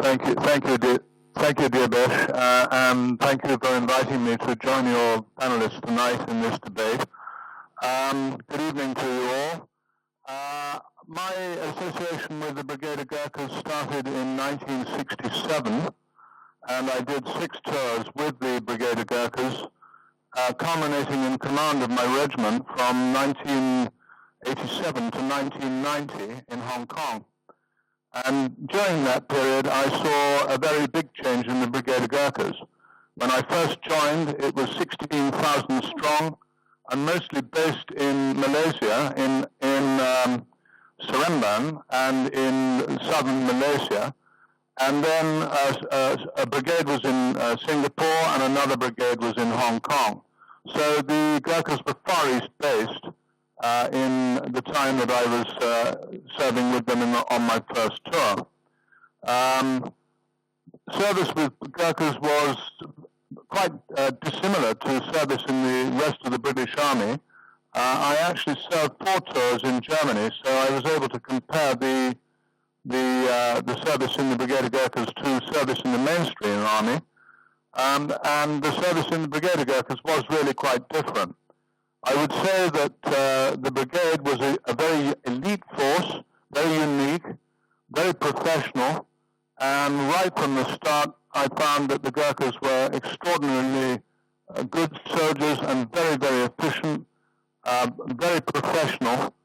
Thank you, Dibyesh, and thank you for inviting me to join your panelists tonight in this debate. Good evening to you all. My association with the Brigade of Gurkhas started in 1967, and I did 6 tours with the Brigade of Gurkhas, culminating in command of my regiment from 1987 to 1990 in Hong Kong. And during that period, I saw a very big change in the Brigade of Gurkhas. When I first joined, it was 16,000 strong and mostly based in Malaysia, in Seremban and in southern Malaysia. And then a brigade was in Singapore and another brigade was in Hong Kong. So the Gurkhas were Far East based in the time that I was serving with them on my first tour. Service with Gurkhas was quite dissimilar to service in the rest of the British Army. I actually served 4 tours in Germany, so I was able to compare the service in the Brigade of Gurkhas to service in the mainstream army, and the service in the Brigade of Gurkhas was really quite different. I would say that the brigade was a very elite force, very unique, very professional, and right from the start I found that the Gurkhas were extraordinarily good soldiers and very, very efficient, very professional,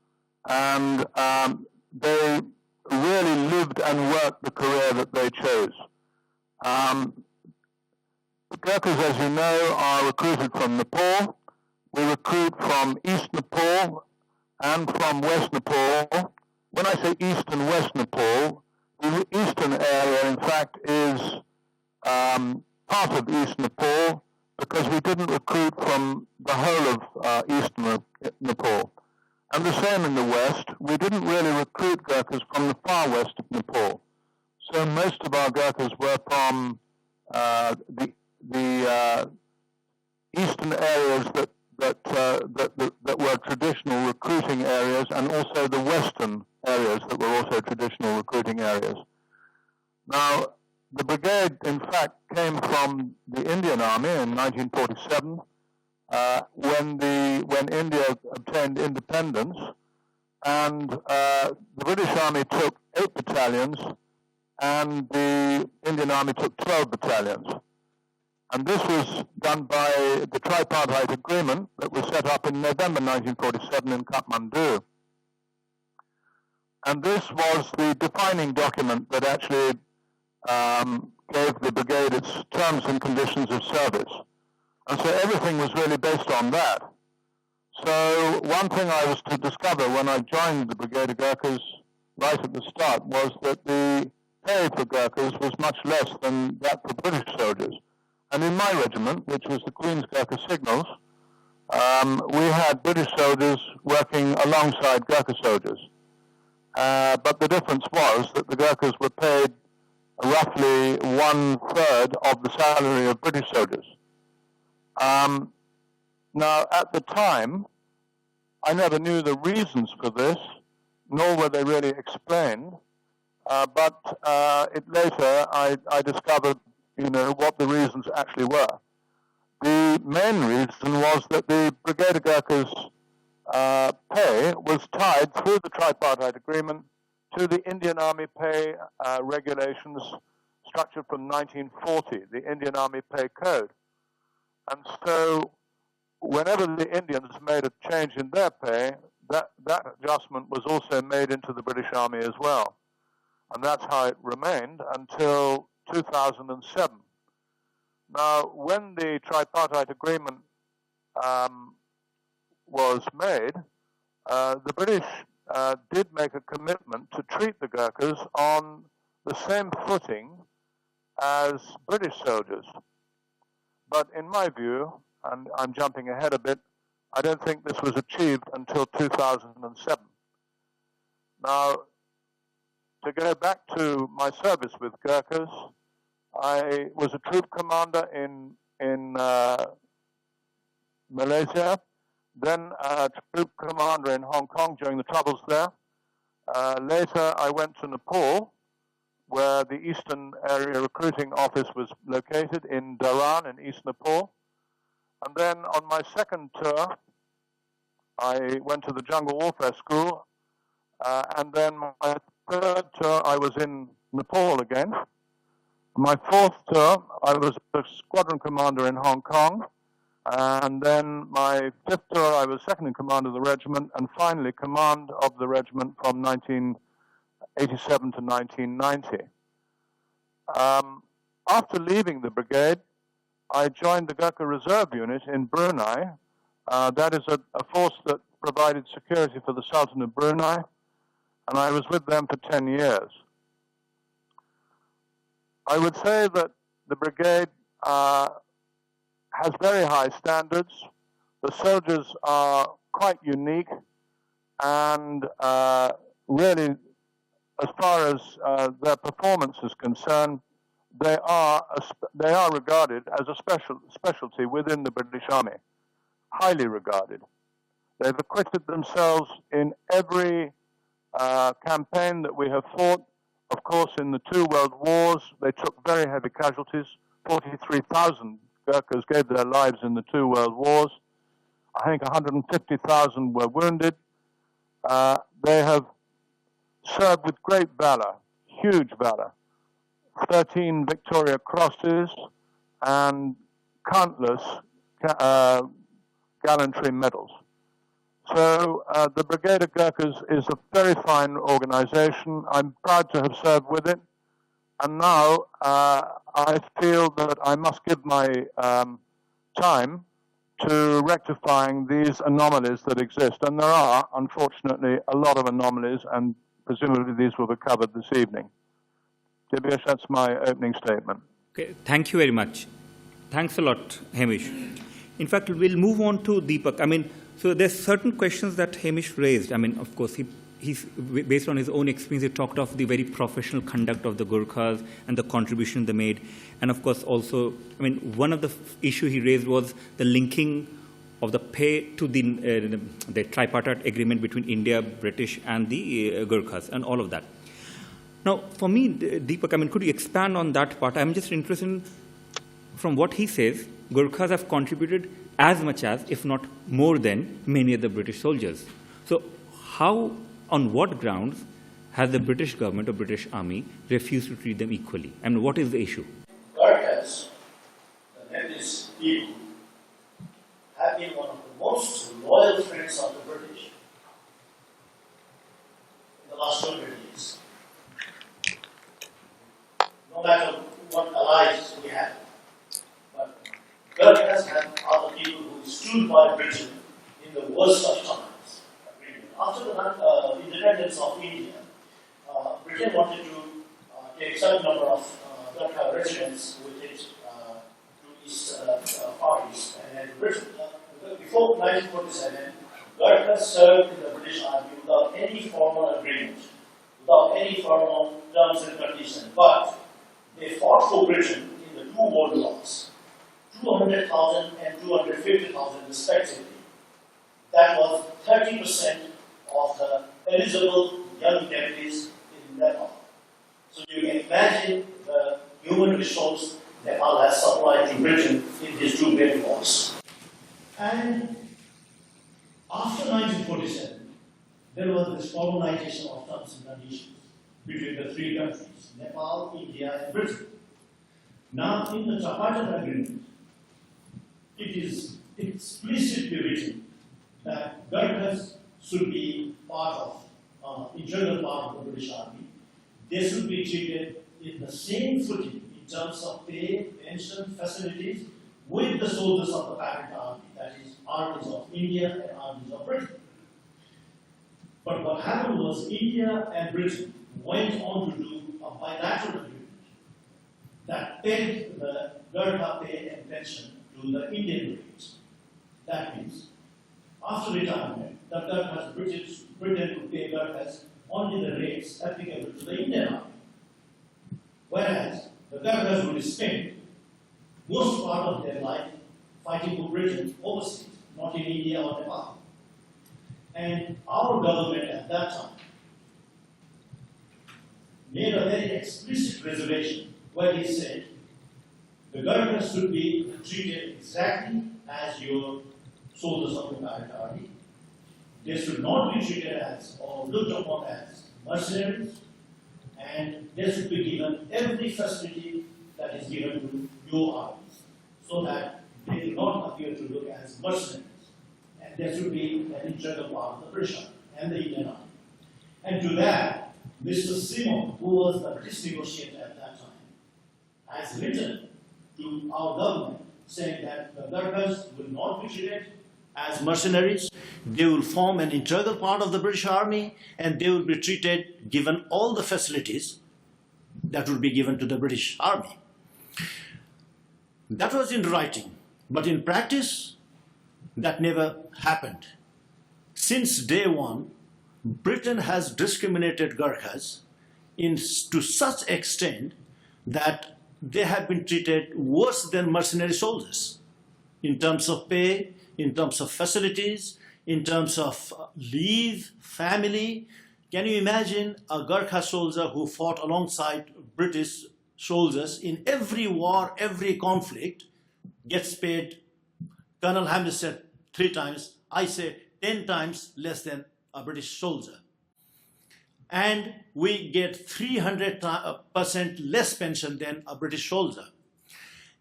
and they really lived and worked the career that they chose. The Gurkhas, as you know, are recruited from Nepal. We recruit from East Nepal and from West Nepal. When I say East and West Nepal, the eastern area, in fact, is part of East Nepal because we didn't recruit from the whole of eastern Nepal. And the same in the west, we didn't really recruit Gurkhas from the far west of Nepal. So most of our Gurkhas were from the eastern areas that were traditional recruiting areas, and also the western areas that were also traditional recruiting areas. Now, the brigade, in fact, came from the Indian Army in 1947, when India obtained independence, and the British Army took 8 battalions, and the Indian Army took 12 battalions. And this was done by the tripartite agreement that was set up in November 1947 in Kathmandu. And this was the defining document that actually gave the brigade its terms and conditions of service. And so everything was really based on that. So one thing I was to discover when I joined the Brigade of Gurkhas right at the start was that the pay for Gurkhas was much less than that for British soldiers. And in my regiment, which was the Queen's Gurkha Signals, we had British soldiers working alongside Gurkha soldiers. But the difference was that the Gurkhas were paid roughly 1/3 of the salary of British soldiers. Now, at the time, I never knew the reasons for this, nor were they really explained. But later, I discovered, what the reasons actually were. The main reason was that the Brigade of Gurkhas' pay was tied through the tripartite agreement to the Indian Army pay regulations structured from 1940, the Indian Army Pay Code. And so whenever the Indians made a change in their pay, that adjustment was also made into the British Army as well. And that's how it remained until 2007. Now, when the tripartite agreement was made, the British did make a commitment to treat the Gurkhas on the same footing as British soldiers. But in my view, and I'm jumping ahead a bit, I don't think this was achieved until 2007. Now, to go back to my service with Gurkhas, I was a troop commander in Malaysia, then a troop commander in Hong Kong during the troubles there. Later, I went to Nepal, where the Eastern Area Recruiting Office was located in Dharan in East Nepal. And then on my second tour, I went to the Jungle Warfare School. And then my third tour, I was in Nepal again. My fourth tour, I was a squadron commander in Hong Kong. And then my fifth tour, I was second in command of the regiment, and finally command of the regiment from 1987 to 1990. After leaving the brigade, I joined the Gurkha Reserve Unit in Brunei. That is a force that provided security for the Sultan of Brunei, and I was with them for 10 years. I would say that the brigade has very high standards. The soldiers are quite unique, and really, as far as their performance is concerned, they are regarded as a specialty within the British Army, highly regarded. They've acquitted themselves in every campaign that we have fought. Of course, in the two world wars, they took very heavy casualties. 43,000 Gurkhas gave their lives in the two world wars. I think 150,000 were wounded. They have served with great valor, huge valor. 13 Victoria Crosses and countless gallantry medals. So the Brigade of Gurkhas is a very fine organization. I'm proud to have served with it. And now I feel that I must give my time to rectifying these anomalies that exist. And there are, unfortunately, a lot of anomalies, and presumably these will be covered this evening. Dibyesh, that's my opening statement. Okay, thank you very much. Thanks a lot, Hamish. In fact, we'll move on to Deepak. I mean, so there's certain questions that Hamish raised. I mean, of course, he's based on his own experience, he talked of the very professional conduct of the Gurkhas and the contribution they made. And of course, also, I mean, one of the issue he raised was the linking of the pay to the tripartite agreement between India, British, and the Gurkhas, and all of that. Now, for me, Deepak, I mean, could you expand on that part? I'm just interested in, from what he says, Gurkhas have contributed as much as, if not more than, many of the British soldiers. So how, on what grounds, has the British government or British Army refused to treat them equally? I mean, what is the issue? Gurkhas, the Nepalese people, have been one of the most loyal friends of the British in the last 200 years. No matter what allies we have. But Gurkhas have other people who stood by Britain in the worst of times. After the independence of India, Britain wanted to take a certain number of Gurkha regiments with it to its parties. And then Britain, before 1947, Gurkhas served in the British Army without any formal agreement, without any formal terms and conditions. But they fought for Britain in the two world wars, 200,000 and 250,000 respectively. That was 30% of the eligible young deputies in Nepal. So you can imagine the human resource Nepal has supplied to Britain in these two great wars. And after 1947, there was this formalization of terms and conditions between the three countries, Nepal, India, and Britain. Now, in the tripartite agreement, it is explicitly written that Gurkhas should be part of, integral part of the British Army. They should be treated in the same footing in terms of pay, pension, facilities with the soldiers of the parent army, that is, armies of India and armies of Britain. But what happened was India and Britain went on to do a bilateral agreement that paid the Gurkha pay and pension to the Indian rates. That means, after retirement, the Gurkhas, Britain would pay Gurkhas only the rates applicable to the Indian army. Whereas the Gurkhas would spend most part of their life fighting for Britain overseas, not in India or Nepal. And our government at that time made a very explicit reservation where he said the Gurkhas should be treated exactly as your soldiers of the Direct Army. They should not be treated as or looked upon as mercenaries, and they should be given every facility that is given to your armies, so that they do not appear to look as mercenaries. And there should be an integral part of the British Army and the Indian Army. And to that, Mr. Simon, who was the British negotiator at that time, has written to our government saying that the Gurkhas will not be treated as mercenaries. They will form an integral part of the British Army, and they will be treated, given all the facilities that will be given to the British Army. That was in writing, but in practice, that never happened. Since day one, Britain has discriminated Gurkhas to such extent that they have been treated worse than mercenary soldiers in terms of pay, in terms of facilities, in terms of leave, family. Can you imagine a Gurkha soldier who fought alongside British soldiers in every war, every conflict, gets paid, Colonel Hamlet said 3 times, I say 10 times less than a British soldier. And we get 300% less pension than a British soldier.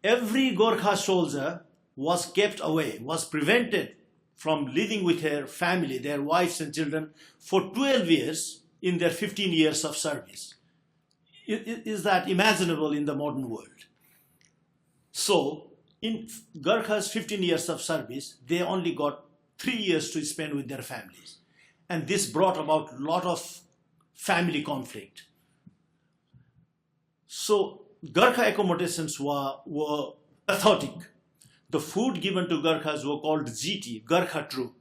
Every Gurkha soldier was kept away, was prevented from living with their family, their wives and children, for 12 years in their 15 years of service. Is that imaginable in the modern world? So, in Gurkha's 15 years of service, they only got 3 years to spend with their families. And this brought about a lot of family conflict. So, Gurkha accommodations were pathetic. The food given to Gurkhas were called GT, Gurkha troop.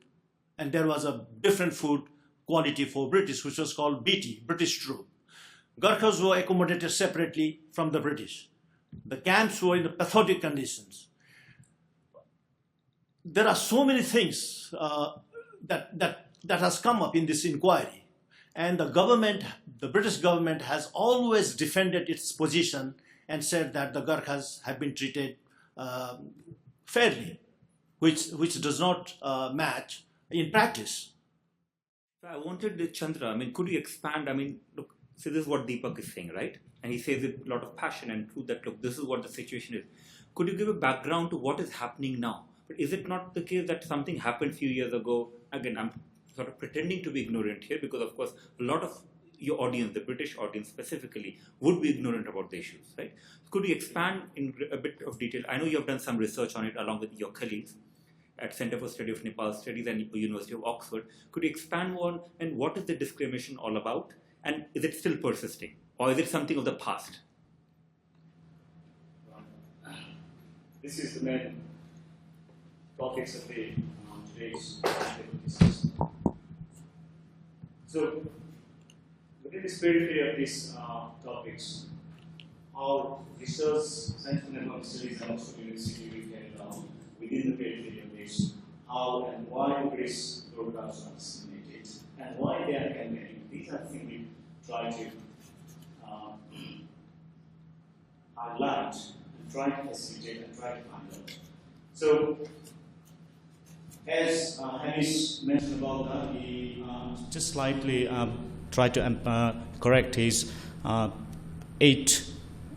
And there was a different food quality for British, which was called BT, British troop. Gurkhas were accommodated separately from the British. The camps were in pathetic conditions. There are so many things that has come up in this inquiry. And the government, the British government, has always defended its position and said that the Gurkhas have been treated fairly, which does not match in practice. I wanted Chandra, could you expand? Look, so this is what Deepak is saying, right? And he says with a lot of passion and truth that, look, this is what the situation is. Could you give a background to what is happening now? But is it not the case that something happened a few years ago? Again, I'm sort of pretending to be ignorant here because, of course, a lot of your audience, the British audience specifically, would be ignorant about the issues, right? Could you expand in a bit of detail? I know you have done some research on it along with your colleagues at Center for Study of Nepal Studies and University of Oxford. Could you expand on and what is the discrimination all about? And is it still persisting? Or is it something of the past? This is the main topics of today's discussion. So, within the periphery of these topics, our research, science and economic studies and also university we carried out within the periphery of this, how and why British Gurkhas are discriminated and why they are campaigning. These are things we try to highlight and try to facilitate and try to find out. So, as Hamish mentioned about that, he just slightly tried to correct his 8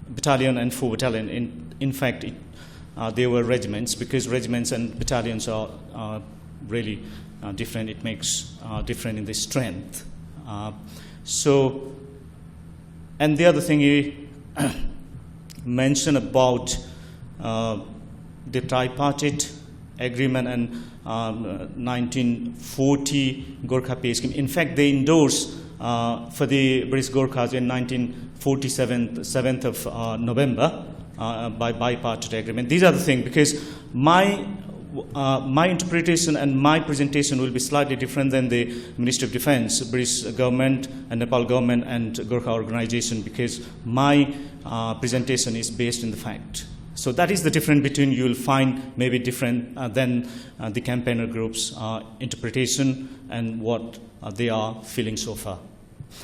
battalion and 4 battalion. In fact, they were regiments, because regiments and battalions are really different. It makes different in the strength. So, and the other thing he mentioned about the tripartite agreement and 1940 Gurkha pay scheme. In fact, they endorsed for the British Gurkhas in 1947, 7th of November, by bipartite agreement. These are the things, because my interpretation and my presentation will be slightly different than the Ministry of Defence, British government and Nepal government and Gurkha organization, because my presentation is based in the fact. So that is the difference between, you will find maybe different than the campaigner group's interpretation and what they are feeling so far.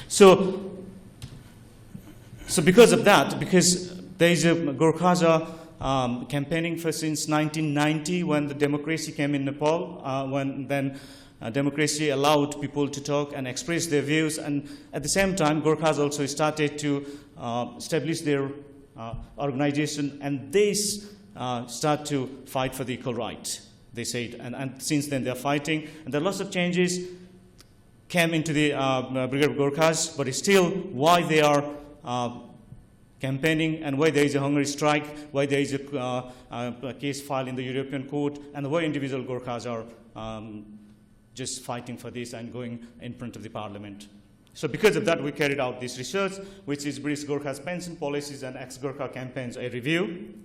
So So because of that, because there is a Gurkhas are campaigning for since 1990 when the democracy came in Nepal, when then democracy allowed people to talk and express their views, and at the same time Gurkhas also started to establish their organization, and they start to fight for the equal right, they said, and since then they are fighting, and there are lots of changes came into the Brigade of Gurkhas, but still why they are campaigning and why there is a hunger strike, why there is a case filed in the European Court, and why individual Gurkhas are just fighting for this and going in front of the Parliament. So because of that, we carried out this research, which is British Gurkhas Pension Policies and Ex-Gurkha Campaigns, a review.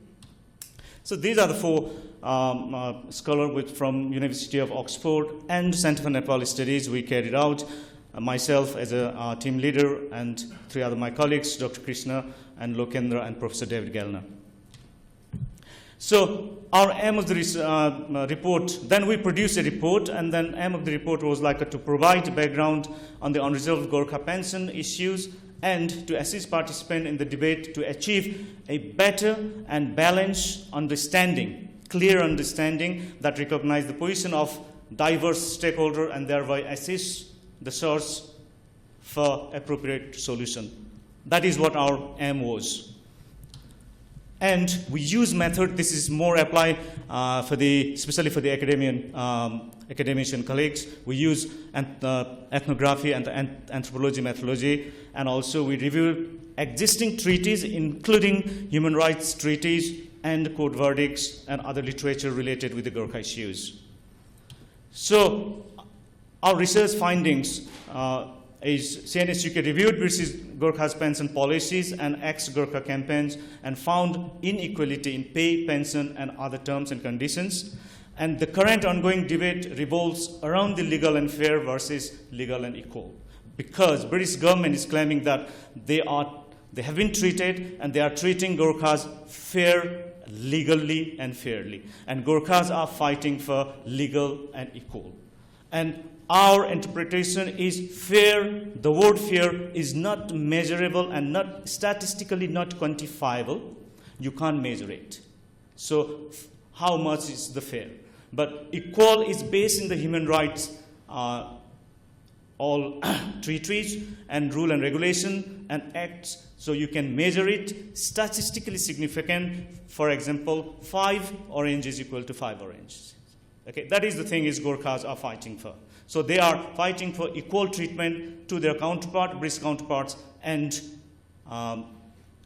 So these are the four scholars from University of Oxford and Centre for Nepali Studies we carried out. Myself as a team leader and three other my colleagues, Dr. Krishna and Lokendra and Professor David Gellner. So our aim of the report, then we produced a report, and then aim of the report was like to provide background on the unresolved Gurkha pension issues and to assist participants in the debate to achieve a better and balanced understanding, clear understanding that recognize the position of diverse stakeholders and thereby assist the source for appropriate solution. That is what our aim was. And we use method, this is more applied especially for the academician colleagues. We use ethnography and anthropology methodology, and also we reviewed existing treaties, including human rights treaties and court verdicts and other literature related with the Gurkha issues. So our research findings is CNSUK reviewed British Gurkhas pension policies and ex-Gurkha campaigns and found inequality in pay, pension, and other terms and conditions. And the current ongoing debate revolves around the legal and fair versus legal and equal, because British government is claiming that they have been treated and they are treating Gurkhas fair, legally and fairly, and Gurkhas are fighting for legal and equal. And our interpretation is fair. The word fair is not measurable and not statistically not quantifiable. You can't measure it. So how much is the fair? But equal is based in the human rights, all treaties and rule and regulation and acts. So you can measure it statistically significant. For example, 5 oranges equal to 5 oranges. Okay, that is the thing is Gurkhas are fighting for. So they are fighting for equal treatment to their British counterparts, and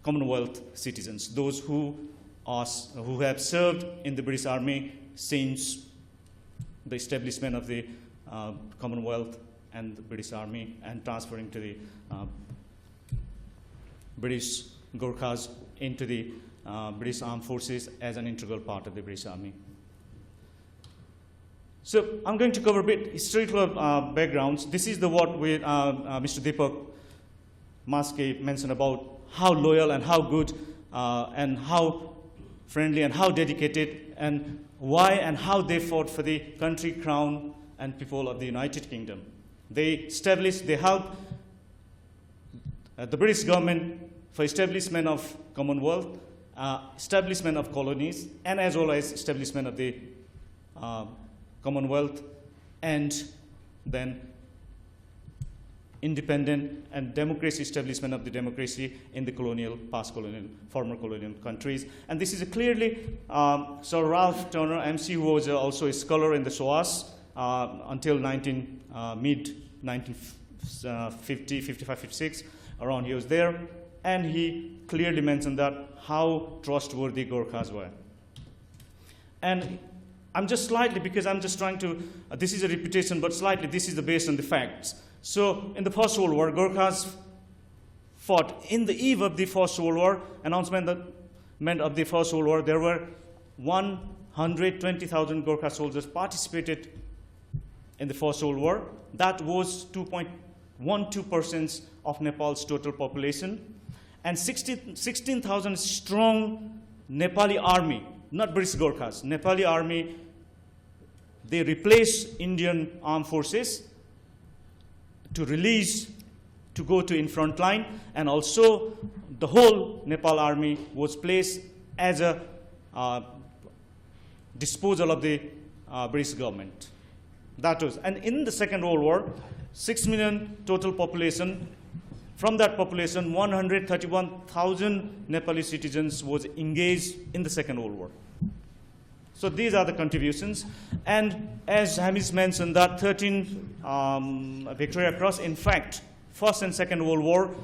Commonwealth citizens, those who have served in the British Army since the establishment of the Commonwealth and the British Army, and transferring to the British Gurkhas into the British Armed Forces as an integral part of the British Army. So I'm going to cover a bit historical backgrounds. This is what Mr. Deepak Maske mentioned about how loyal and how good and how friendly and how dedicated and why and how they fought for the country, crown, and people of the United Kingdom. They helped the British government for establishment of Commonwealth, establishment of colonies, and as well as establishment of the Commonwealth, and then independent and democracy, establishment of the democracy in the former colonial countries. And this is clearly, Sir Ralph Turner, MC, who was also a scholar in the SOAS until mid-1950, 55, 56, around he was there, and he clearly mentioned that how trustworthy Gurkhas were. And I'm just slightly, because I'm just trying to, this is a repetition, but slightly this is based on the facts. So in the First World War, Gurkhas fought. In the eve of the First World War, announcement of the First World War, there were 120,000 Gurkha soldiers participated in the First World War. That was 2.12% of Nepal's total population. And 16,000 strong Nepali army, not British Gurkhas, Nepali army, they replaced Indian armed forces to go to in front line, and also the whole Nepal army was placed as a disposal of the British government. That was, and in the Second World War, 6 million total population. From that population, 131,000 Nepali citizens was engaged in the Second World War. So these are the contributions. And as Hamish mentioned, that 13 Victoria Cross, in fact, First and Second World War,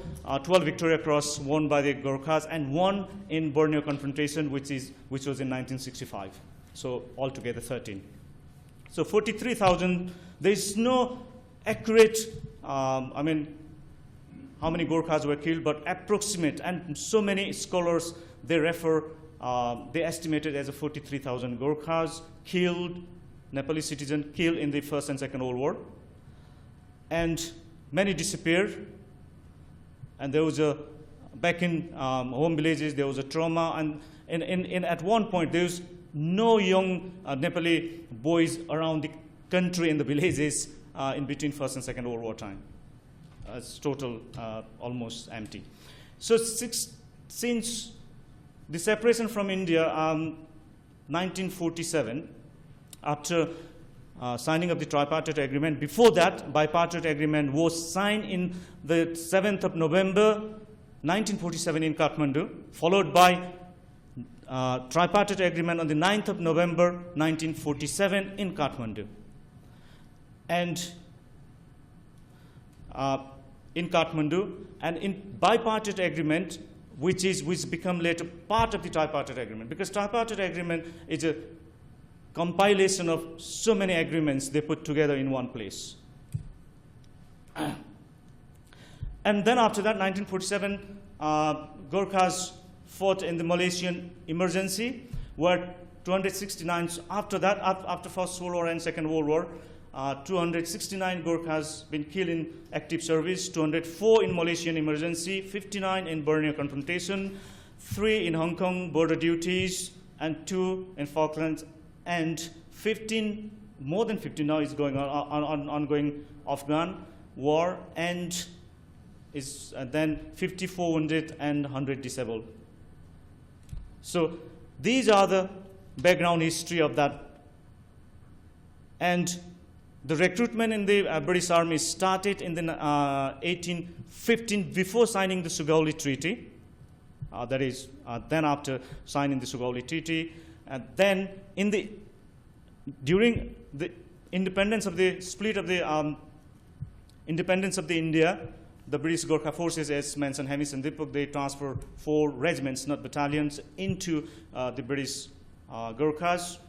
12 Victoria Cross won by the Gurkhas and one in Borneo confrontation, which was in 1965. So altogether 13. So 43,000, there is no accurate, I mean, how many Gurkhas were killed, but approximate, and so many scholars, they refer, they estimated as a 43,000 Gurkhas killed, Nepali citizens killed in the First and Second World War. And many disappeared. And there was a, back in home villages, there was a trauma, and at one point, there was no young Nepali boys around the country in the villages in between First and Second World War time. It's total, almost empty. So since the separation from India, 1947, after signing of the tripartite agreement, before that, bipartite agreement was signed in the 7th of November, 1947 in Kathmandu, followed by tripartite agreement on the 9th of November, 1947 in Kathmandu. And in Kathmandu, and in bipartite agreement, which become later part of the tripartite agreement, because tripartite agreement is a compilation of so many agreements they put together in one place. And then after that, 1947, Gurkhas fought in the Malaysian emergency, where 269, after that, after First World War and Second World War, 269 Gurkhas been killed in active service, 204 in Malaysian emergency, 59 in Borneo confrontation, 3 in Hong Kong border duties, and 2 in Falklands, and 15, more than 15 now is going on ongoing Afghan war, and is then 54 wounded and 100 disabled. So these are the background history of that. And the recruitment in the British Army started in the 1815, before signing the Sugauli Treaty. That is, then after signing the Sugauli Treaty, and then during the independence of the split of the independence of the India, the British Gurkha forces, as mentioned, Hamish and Deepak, they transferred 4 regiments, not battalions, into the British Gurkhas.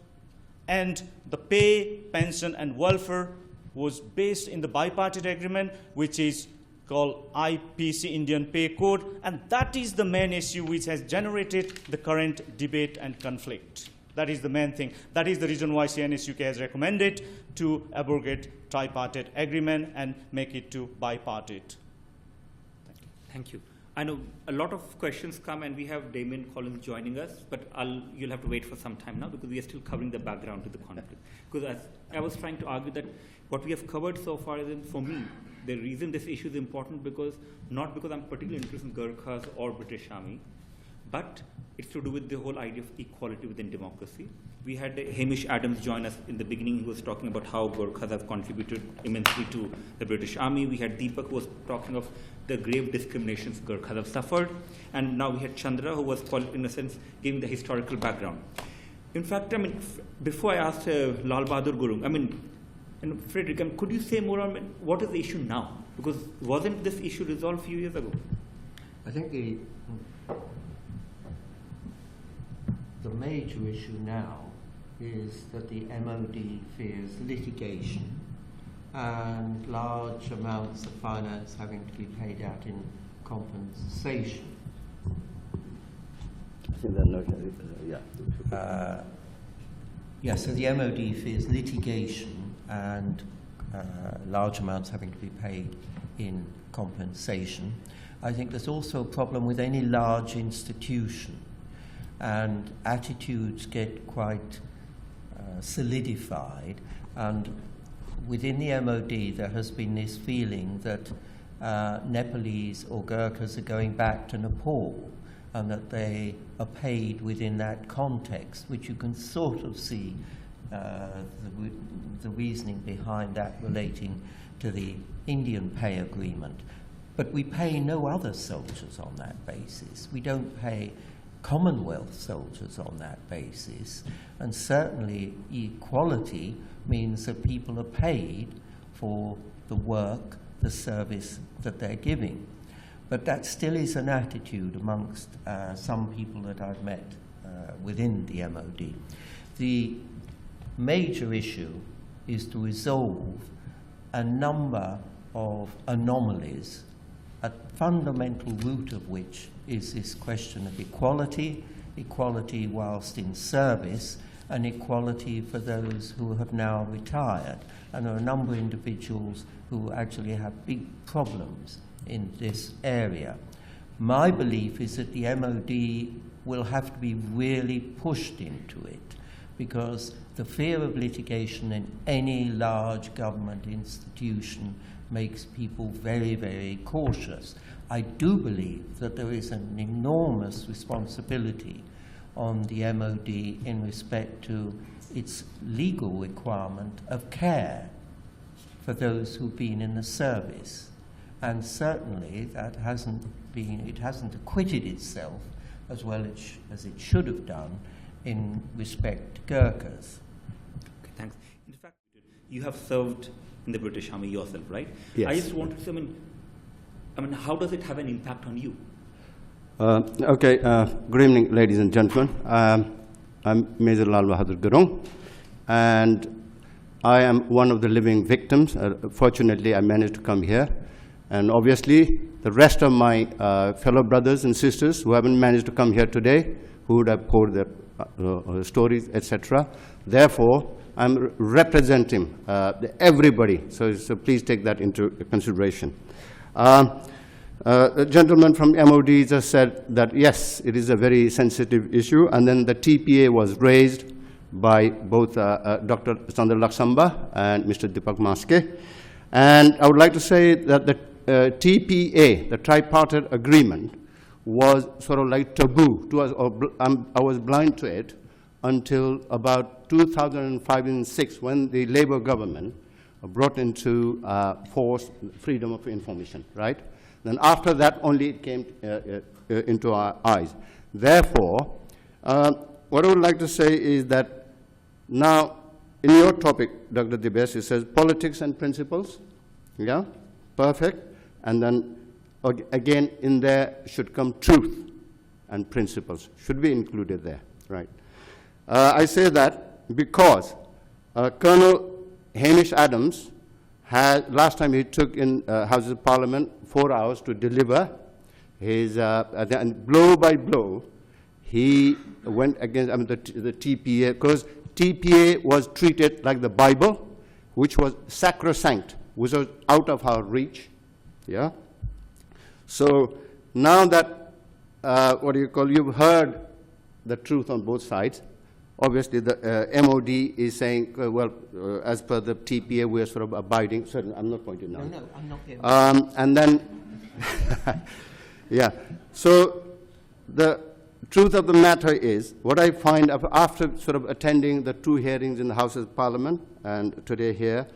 And the pay, pension, and welfare was based in the bipartite agreement, which is called IPC, Indian Pay Code, and that is the main issue which has generated the current debate and conflict. That is the main thing. That is the reason why CNSUK has recommended to abrogate tripartite agreement and make it to bipartite. Thank you. I know a lot of questions come, and we have Damien Collins joining us, but you'll have to wait for some time now because we are still covering the background to the conflict. Because as I was trying to argue that what we have covered so far is, for me, the reason this issue is important not because I'm particularly interested in Gurkhas or British Army, but it's to do with the whole idea of equality within democracy. We had Hamish Adams join us in the beginning, who was talking about how Gurkhas have contributed immensely to the British Army. We had Deepak, who was talking of the grave discriminations Gurkhas have suffered. And now we had Chandra, who was, in a sense, giving the historical background. In fact, I mean, before I asked Lal Bahadur Gurung, I mean, and Frederick, could you say more on what is the issue now? Because wasn't this issue resolved a few years ago? I think the major issue now is that the MOD fears litigation and large amounts of finance having to be paid out in compensation. So the MOD fears litigation and large amounts having to be paid in compensation. I think there's also a problem with any large institution, and attitudes get quite solidified, and within the MOD there has been this feeling that Nepalese or Gurkhas are going back to Nepal, and that they are paid within that context, which you can sort of see the reasoning behind that relating to the Indian pay agreement. But we pay no other soldiers on that basis. We don't pay Commonwealth soldiers on that basis. And certainly equality means that people are paid for the work, the service that they're giving. But that still is an attitude amongst some people that I've met within the MOD. The major issue is to resolve a number of anomalies, a fundamental root of which is this question of equality, equality whilst in service, and equality for those who have now retired. And there are a number of individuals who actually have big problems in this area. My belief is that the MOD will have to be really pushed into it, because the fear of litigation in any large government institution makes people very, very cautious. I do believe that there is an enormous responsibility on the MOD in respect to its legal requirement of care for those who've been in the service. And certainly that it hasn't acquitted itself as well as it should have done in respect to Gurkhas. Okay, thanks. In fact, you have served in the British Army yourself, right? Yes. I just wanted to, I mean, how does it have an impact on you? Okay, good evening, ladies and gentlemen. I'm Major Lal Bahadur Gurung, and I am one of the living victims. Fortunately, I managed to come here. And obviously, the rest of my fellow brothers and sisters who haven't managed to come here today, who would have poured their stories, etc. Therefore, I'm representing everybody, so please take that into consideration. The gentleman from MOD just said that, yes, it is a very sensitive issue, and then the TPA was raised by both Dr. Chandra Laksamba and Mr. Deepak Maske. And I would like to say that the TPA, the tripartite agreement, was sort of like taboo to us, or I was blind to it until about 2005 and 2006, when the Labour government brought into force freedom of information, right? Then after that, only it came into our eyes. Therefore, what I would like to say is that now, in your topic, Dr. Dibyesh, it says politics and principles. Yeah, perfect. And then again, in there should come truth and principles. Should be included there, right? I say that because Colonel Hamish Adams had, last time he took in Houses of Parliament 4 hours to deliver his, and blow by blow, he went against the TPA, because TPA was treated like the Bible, which was sacrosanct, which was out of our reach. Yeah. So now that you've heard the truth on both sides. Obviously, the MOD is saying, as per the TPA, we are sort of abiding. Sorry, I'm not pointing now. No, I'm not getting and then, yeah. So the truth of the matter is, what I find after sort of attending the 2 hearings in the House of Parliament and today here,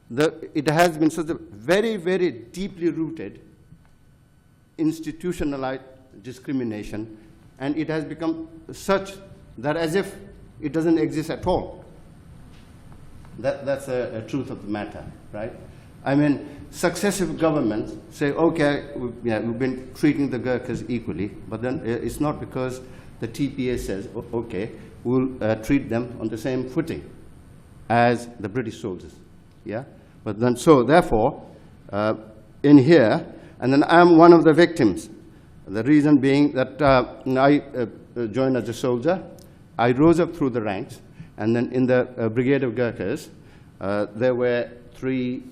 it has been such a very, very deeply rooted institutionalized discrimination, and it has become such that as if it doesn't exist at all. That's a truth of the matter, right? I mean, successive governments say, okay, we've been treating the Gurkhas equally, but then it's not, because the TPA says, okay, we'll treat them on the same footing as the British soldiers, yeah? But then, so therefore, in here, and then I'm one of the victims. The reason being that I joined as a soldier. I rose up through the ranks, and then in the Brigade of Gurkhas, there were 3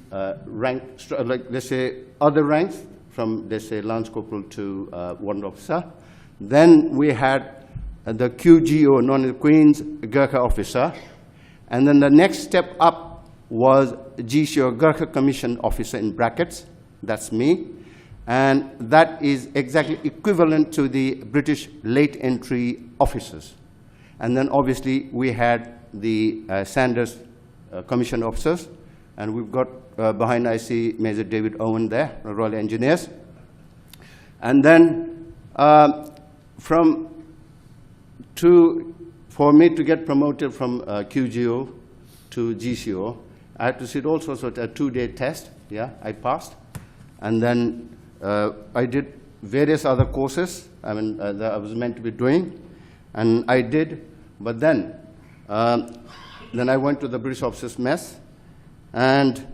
ranks, like let's say other ranks, from let's say Lance Corporal to Warrant Officer. Then we had the QGO, known as Queen's Gurkha Officer, and then the next step up was GCO, Gurkha Commission Officer in brackets. that's me. And that is exactly equivalent to the British late entry officers. And then obviously we had the Sanders Commission officers, and we've got behind I see Major David Owen there, Royal Engineers. And then for me to get promoted from QGO to GCO, I had to sit also sort of a 2-day test. Yeah, I passed. And then I did various other courses, that I was meant to be doing, and I did. But then I went to the British Officers' Mess, and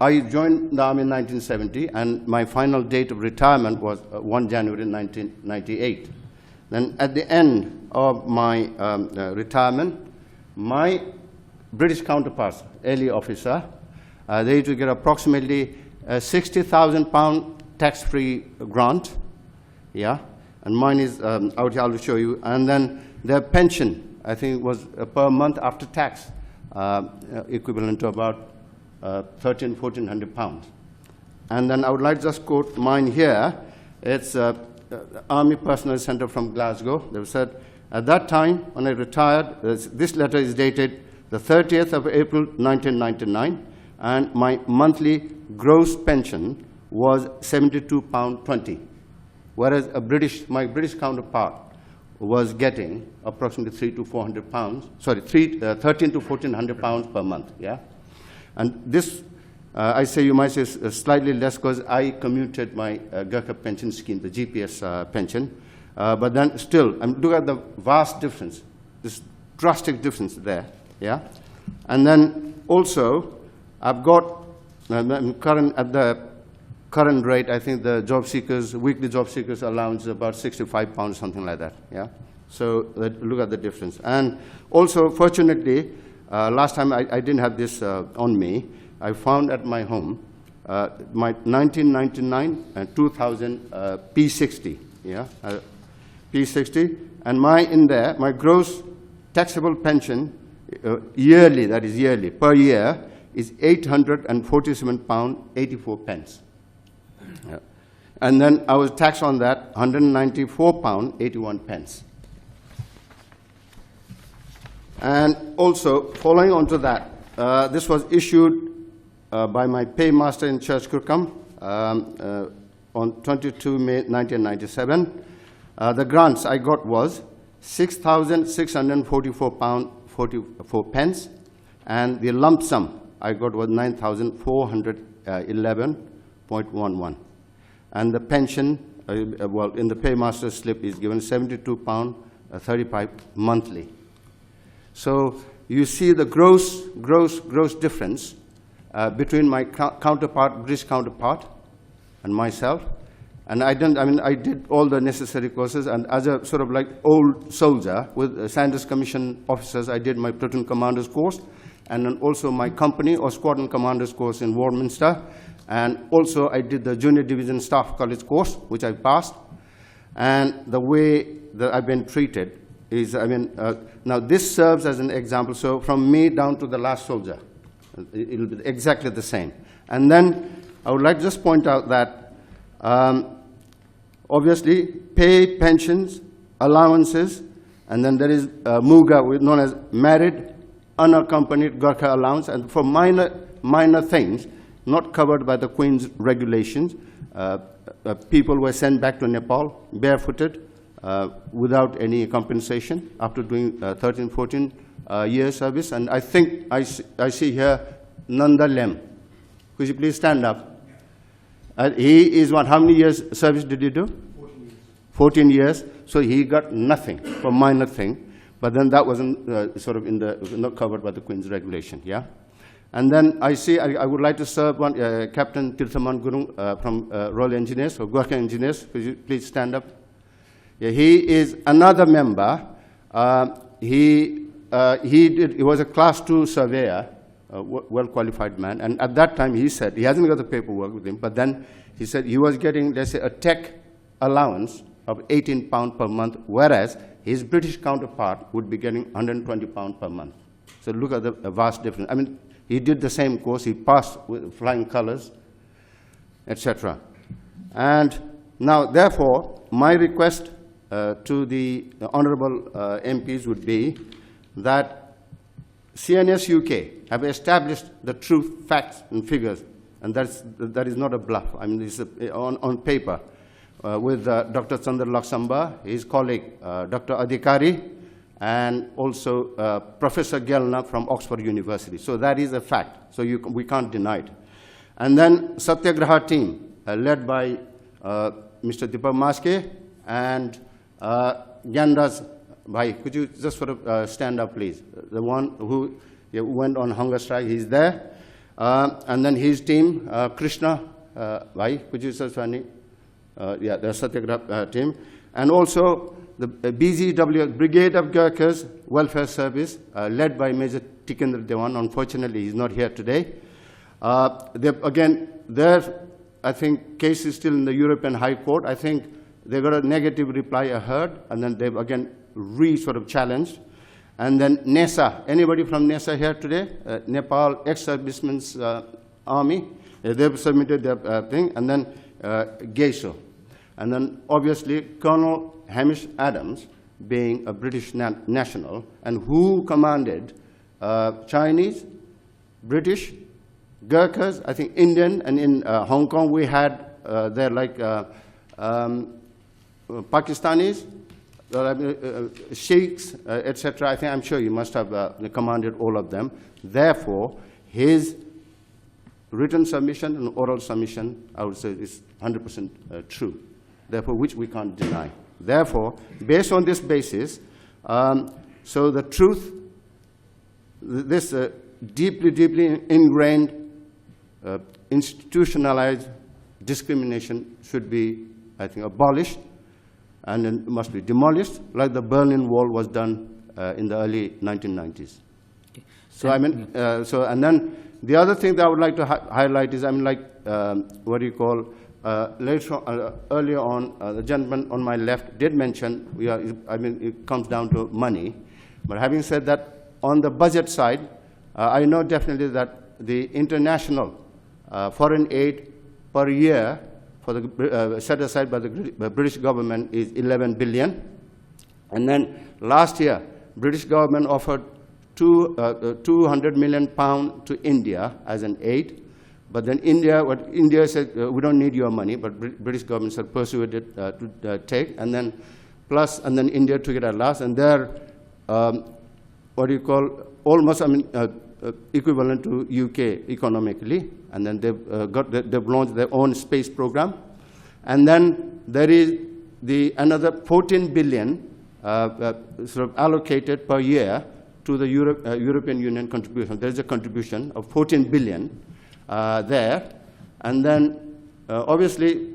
I joined the Army in 1970, and my final date of retirement was 1 January 1998. Then at the end of my retirement, my British counterparts, early officer, they used to get approximately £60,000 tax-free grant, yeah, and mine is out here, I'll show you. And then their pension, I think, was per month after tax, equivalent to about £1,400. And then I would like to just quote mine here. It's Army Personnel Centre from Glasgow. They said, at that time, when I retired, this letter is dated the 30th of April, 1999, and my monthly gross pension was £72.20, whereas my British counterpart was getting approximately £13 to £1,400 per month. Yeah, and this I say you might say slightly less because I commuted my Gurkha pension scheme, the GPS pension, but then still, look at the vast difference, this drastic difference there. Yeah, and then also I've got at the current rate, I think the job seekers, weekly job seekers allowance is about £65, something like that. Yeah, so look at the difference. And also, fortunately, last time I didn't have this on me. I found at my home my 1999 and 2000 P60. Yeah, P60, and my gross taxable pension yearly, that is yearly, per year, is £847.84. Yeah. And then I was taxed on that £194.81. And also, following on to that, this was issued by my paymaster in Church Kirkham on 22 May 1997. The grants I got was £6,644.44, and the lump sum I got was £9,411.11. And the pension, in the paymaster slip is given £72.35 monthly. So you see the gross difference between my British counterpart, and myself. And I did all the necessary courses, and as a sort of like old soldier with Sanders Commission officers, I did my platoon commander's course, and then also my company or squadron commander's course in Westminster, and also I did the junior division staff college course, which I passed. And the way that I've been treated is, now this serves as an example. So from me down to the last soldier, it'll be exactly the same. And then I would like to just point out that obviously pay, pensions, allowances, and then there is MUGA, known as married unaccompanied Gurkha allowance, and for minor things not covered by the Queen's regulations, people were sent back to Nepal barefooted without any compensation after doing 13, 14 years service. And I think I see here Nanda Lem. Could you please stand up? He is what? How many years service did he do? 14 years. 14 years. So he got nothing for minor thing. But then that wasn't sort of not covered by the Queen's regulation. Yeah. And then I see I would like to serve one Captain Tirthaman Gurung from Royal Engineers or Gurkha Engineers. Could you please stand up? Yeah, he is another member. He was a class 2 surveyor, a well-qualified man, and at that time he said, he hasn't got the paperwork with him, but then he said he was getting, let's say, a tech allowance of £18 per month, whereas his British counterpart would be getting £120 per month. So look at the vast difference. I mean, he did the same course, he passed with flying colors, etc. And now, therefore, my request to the honourable MPs would be that CNS UK have established the true facts and figures, and that is not a bluff. I mean, it's on paper with Dr. Chandra Laksamba, his colleague Dr. Adhikari, and also Professor Gelna from Oxford University. So that is a fact. So we can't deny it. And then Satyagraha team, led by Mr. Deepak Maske and Gyandas Bhai. Could you just sort of stand up, please? The one who went on hunger strike, he's there. And then his team, Krishna Bhai, could you just stand? Yeah, the Satyagraha team. And also the BZW, Brigade of Gurkhas Welfare Service, led by Major Tikendra Dewan. Unfortunately, he's not here today. Again, their, I think, case is still in the European High Court. I think they got a negative reply, I heard, and then they've again sort of challenged. And then NESA, anybody from NESA here today? Nepal ex-servicemen's army, they've submitted their thing, and then GESO. And then obviously Colonel Hamish Adams, being a British national, and who commanded Chinese, British, Gurkhas, I think Indian, and in Hong Kong we had there like Pakistanis, sheikhs, etc. I think, I'm sure you must have commanded all of them. Therefore, his written submission and oral submission, I would say, is 100% true. Therefore, which we can't deny. Therefore, based on this basis, so the truth, this deeply, deeply ingrained, institutionalized discrimination should be, I think, abolished, and it must be demolished, like the Berlin Wall was done in the early 1990s. Okay. So I mean, and then the other thing that I would like to highlight is, I mean, like what do you call? Earlier on, the gentleman on my left did mention, I mean, it comes down to money. But having said that, on the budget side, I know definitely that the international foreign aid per year for the set aside by the British government is 11 billion. And then last year, British government offered 200 million pounds to India as an aid. But then India said, we don't need your money, but British government said persuaded to take, and then India took it at last, and they're, what do you call, almost, I mean, equivalent to UK economically, and then they've launched their own space program. And then there is another 14 billion sort of allocated per year to the European Union contribution. There is a contribution of 14 billion there. And then obviously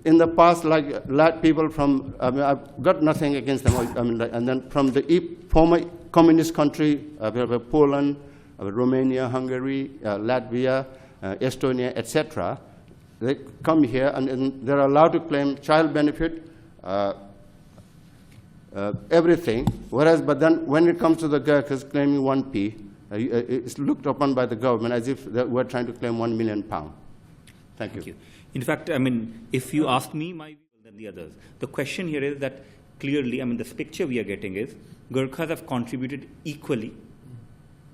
in the past, like people from, I mean, I've got nothing against them, I mean, and then from the former communist country, we have Poland, Romania, Hungary, Latvia, Estonia, etc. They come here and they're allowed to claim child benefit, everything. Whereas, but then when it comes to the Gurkhas claiming 1p, it's looked upon by the government as if we're trying to claim £1 million. Thank you. In fact, I mean, if you ask me my view than the others, the question here is that clearly, I mean, this picture we are getting is Gurkhas have contributed equally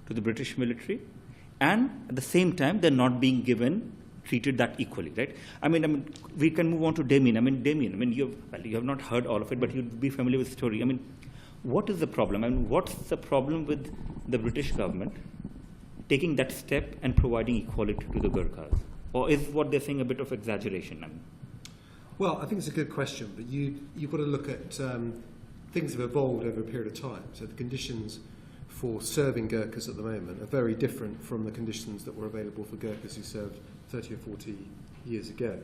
to the British military, and at the same time, they're not being treated that equally, right? I mean, we can move on to Damien. I mean, Damien, you have not heard all of it, but you'd be familiar with the story. I mean, what is the problem? I mean, what's the problem with the British government taking that step and providing equality to the Gurkhas? Or is what they're saying a bit of exaggeration? I mean, well, I think it's a good question, but you've got to look at things have evolved over a period of time. So the conditions for serving Gurkhas at the moment are very different from the conditions that were available for Gurkhas who served 30 or 40 years ago.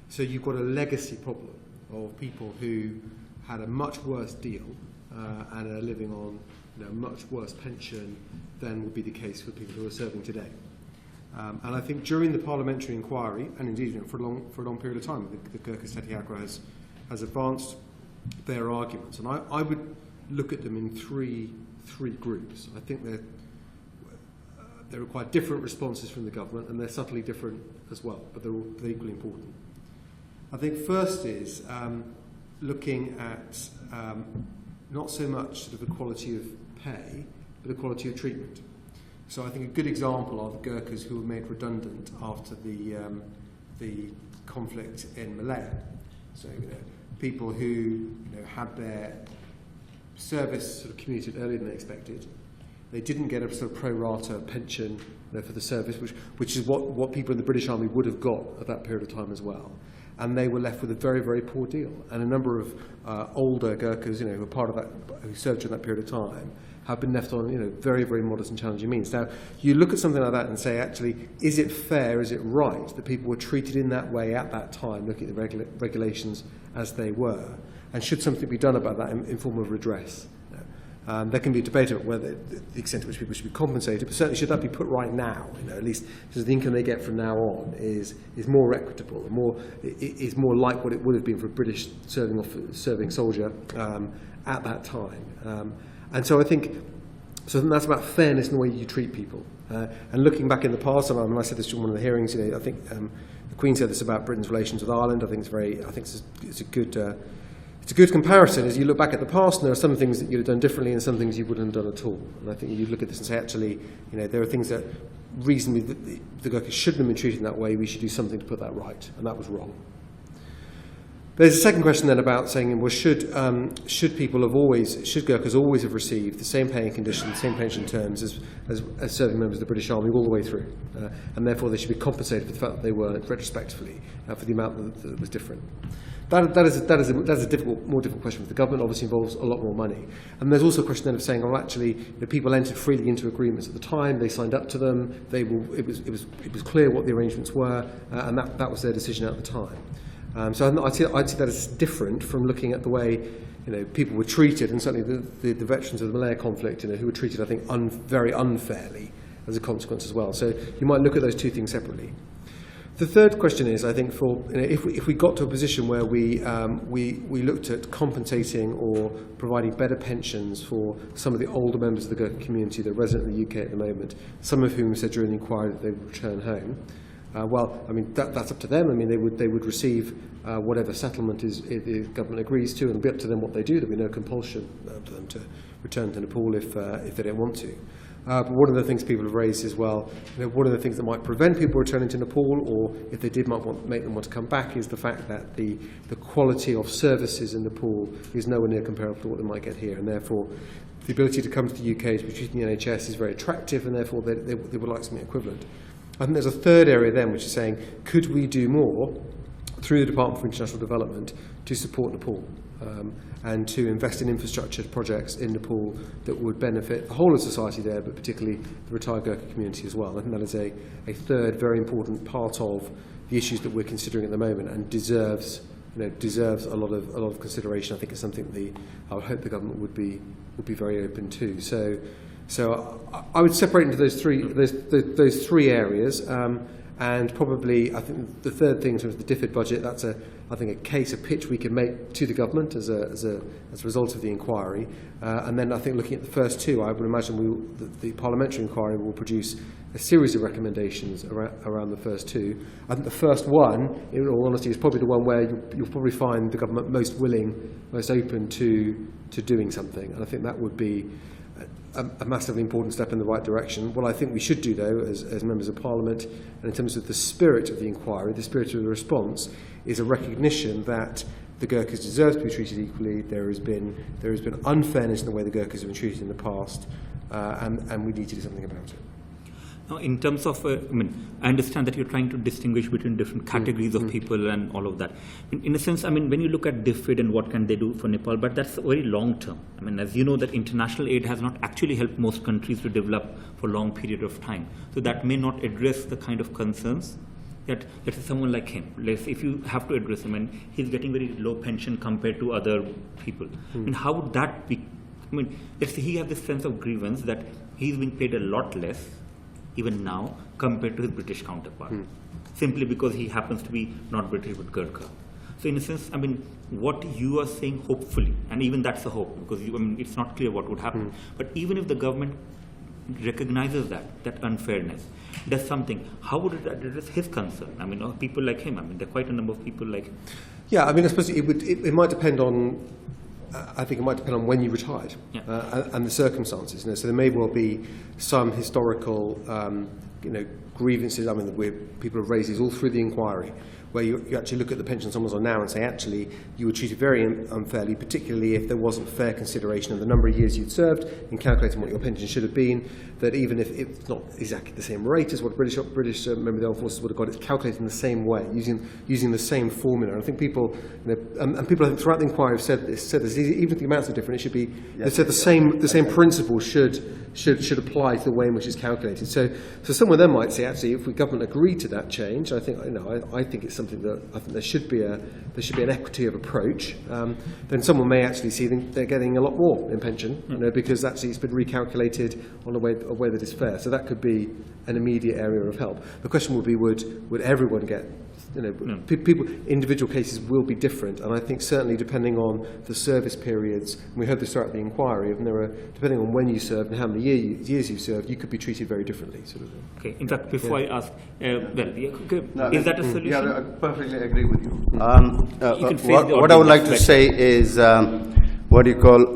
So you've got a legacy problem of people who had a much worse deal and are living on a much worse pension than would be the case for people who are serving today. And I think during the parliamentary inquiry, and indeed for a long period of time, the Gurkha Satyagraha has advanced their arguments. And I would look at them in three groups. I think They require different responses from the government, and they're subtly different as well, but they're equally important. I think first is looking at not so much sort of the quality of pay, but the quality of treatment. So I think a good example are the Gurkhas who were made redundant after the conflict in Malaya. So people who had their service sort of commuted earlier than they expected. They didn't get a sort of pro rata pension for the service, which is what people in the British Army would have got at that period of time as well. And they were left with a very, very poor deal. And a number of older Gurkhas, who were part of that, who served during that period of time, have been left on, very, very modest and challenging means. Now, you look at something like that and say, actually, is it fair, is it right that people were treated in that way at that time, looking at the regulations as they were? And should something be done about that in form of redress? There can be a debate about whether the extent to which people should be compensated, but certainly should that be put right now, at least because the income they get from now on is more equitable, is more like what it would have been for a British serving soldier at that time. And so I think that's about fairness in the way you treat people. And looking back in the past, and I said this during one of the hearings, I think the Queen said this about Britain's relations with Ireland. I think it's a good comparison. As you look back at the past, and there are some things that you'd have done differently and some things you wouldn't have done at all. And I think you look at this and say, actually, there are things that reasonably the Gurkhas shouldn't have been treated in that way. We should do something to put that right, and that was wrong. There's a second question then about saying, well, should Gurkhas always have received the same paying conditions, the same pension terms as serving members of the British Army all the way through, and therefore they should be compensated for the fact that they weren't retrospectively for the amount that was different. That is a more difficult question for the government. Obviously, involves a lot more money, and there's also a question then of saying, well, actually, people entered freely into agreements at the time. They signed up to them. It was clear what the arrangements were, and that was their decision at the time. So I'd see that as different from looking at the way people were treated, and certainly the veterans of the Malaya conflict, who were treated, I think, very unfairly as a consequence as well. So you might look at those two things separately. The third question is, I think, if we got to a position where we looked at compensating or providing better pensions for some of the older members of the Gurkha community that are resident in the UK at the moment, some of whom said during the inquiry that they would return home. That's up to them. They would receive whatever settlement the government agrees to, and it'll be up to them what they do. There'll be no compulsion to them to return to Nepal if they don't want to. But one of the things people have raised is, well, one of the things that might prevent people returning to Nepal, or if they did make them want to come back, is the fact that the quality of services in Nepal is nowhere near comparable to what they might get here, and therefore the ability to come to the UK to be treated in the NHS is very attractive, and therefore they would like something equivalent. I think there's a third area then, which is saying, could we do more through the Department for International Development to support Nepal and to invest in infrastructure projects in Nepal that would benefit the whole of society there, but particularly the retired Gurkha community as well. I think that is a third very important part of the issues that we're considering at the moment, and deserves a lot of consideration. I think it's something I would hope the government would be very open to. So I would separate into those three areas, and probably I think the third thing in terms of the DFID budget, that's a pitch we can make to the government as a result of the inquiry, and then I think looking at the first two, I would imagine the parliamentary inquiry will produce a series of recommendations around the first two. I think the first one, in all honesty, is probably the one where you'll probably find the government most willing, most open to doing something, and I think that would be a massively important step in the right direction. What I think we should do, though, as members of Parliament, and in terms of the spirit of the inquiry, the spirit of the response, is a recognition that the Gurkhas deserve to be treated equally. There has been unfairness in the way the Gurkhas have been treated in the past, and we need to do something about it. Now, in terms of, I understand that you're trying to distinguish between different categories of people and all of that. In a sense, when you look at DFID and what can they do for Nepal, but that's very long term. As you know, that international aid has not actually helped most countries to develop for a long period of time. So that may not address the kind of concerns that, let's say, someone like him, if you have to address him, and he's getting very low pension compared to other people. How would that be? Let's say he has this sense of grievance that he's being paid a lot less even now compared to his British counterpart, simply because he happens to be not British but Gurkha. So in a sense, what you are saying, hopefully, and even that's a hope, because it's not clear what would happen, but even if the government recognizes that unfairness, does something, how would it address his concern? I mean, or people like him. I mean, there are quite a number of people like him. Yeah, I mean, I suppose it might depend on. I think it might depend on when you retired and the circumstances. So there may well be some historical, grievances. I mean, where people have raised these all through the inquiry, where you actually look at the pension someone's on now and say, actually, you were treated very unfairly, particularly if there wasn't fair consideration of the number of years you'd served in calculating what your pension should have been, that even if it's not exactly the same rate as what British member of the armed forces would have got, it's calculated in the same way, using the same formula. And I think people, and people I think throughout the inquiry have said this, even if the amounts are different, it should be, they said the same principle should apply to the way in which it's calculated. So some of them might say, actually, if the government agreed to that change, I think it's something that I think there should be an equity of approach. Then someone may actually see they're getting a lot more in pension, because actually it's been recalculated on a way that is fair. So that could be an immediate area of help. The question would be, would everyone get? People, individual cases will be different, and I think certainly depending on the service periods, and we heard this throughout the inquiry, depending on when you served and how many years you served, you could be treated very differently. Sort of. Okay. In fact, before I ask, is that a solution? Yeah, I perfectly agree with you. What I would like to say is, what do you call?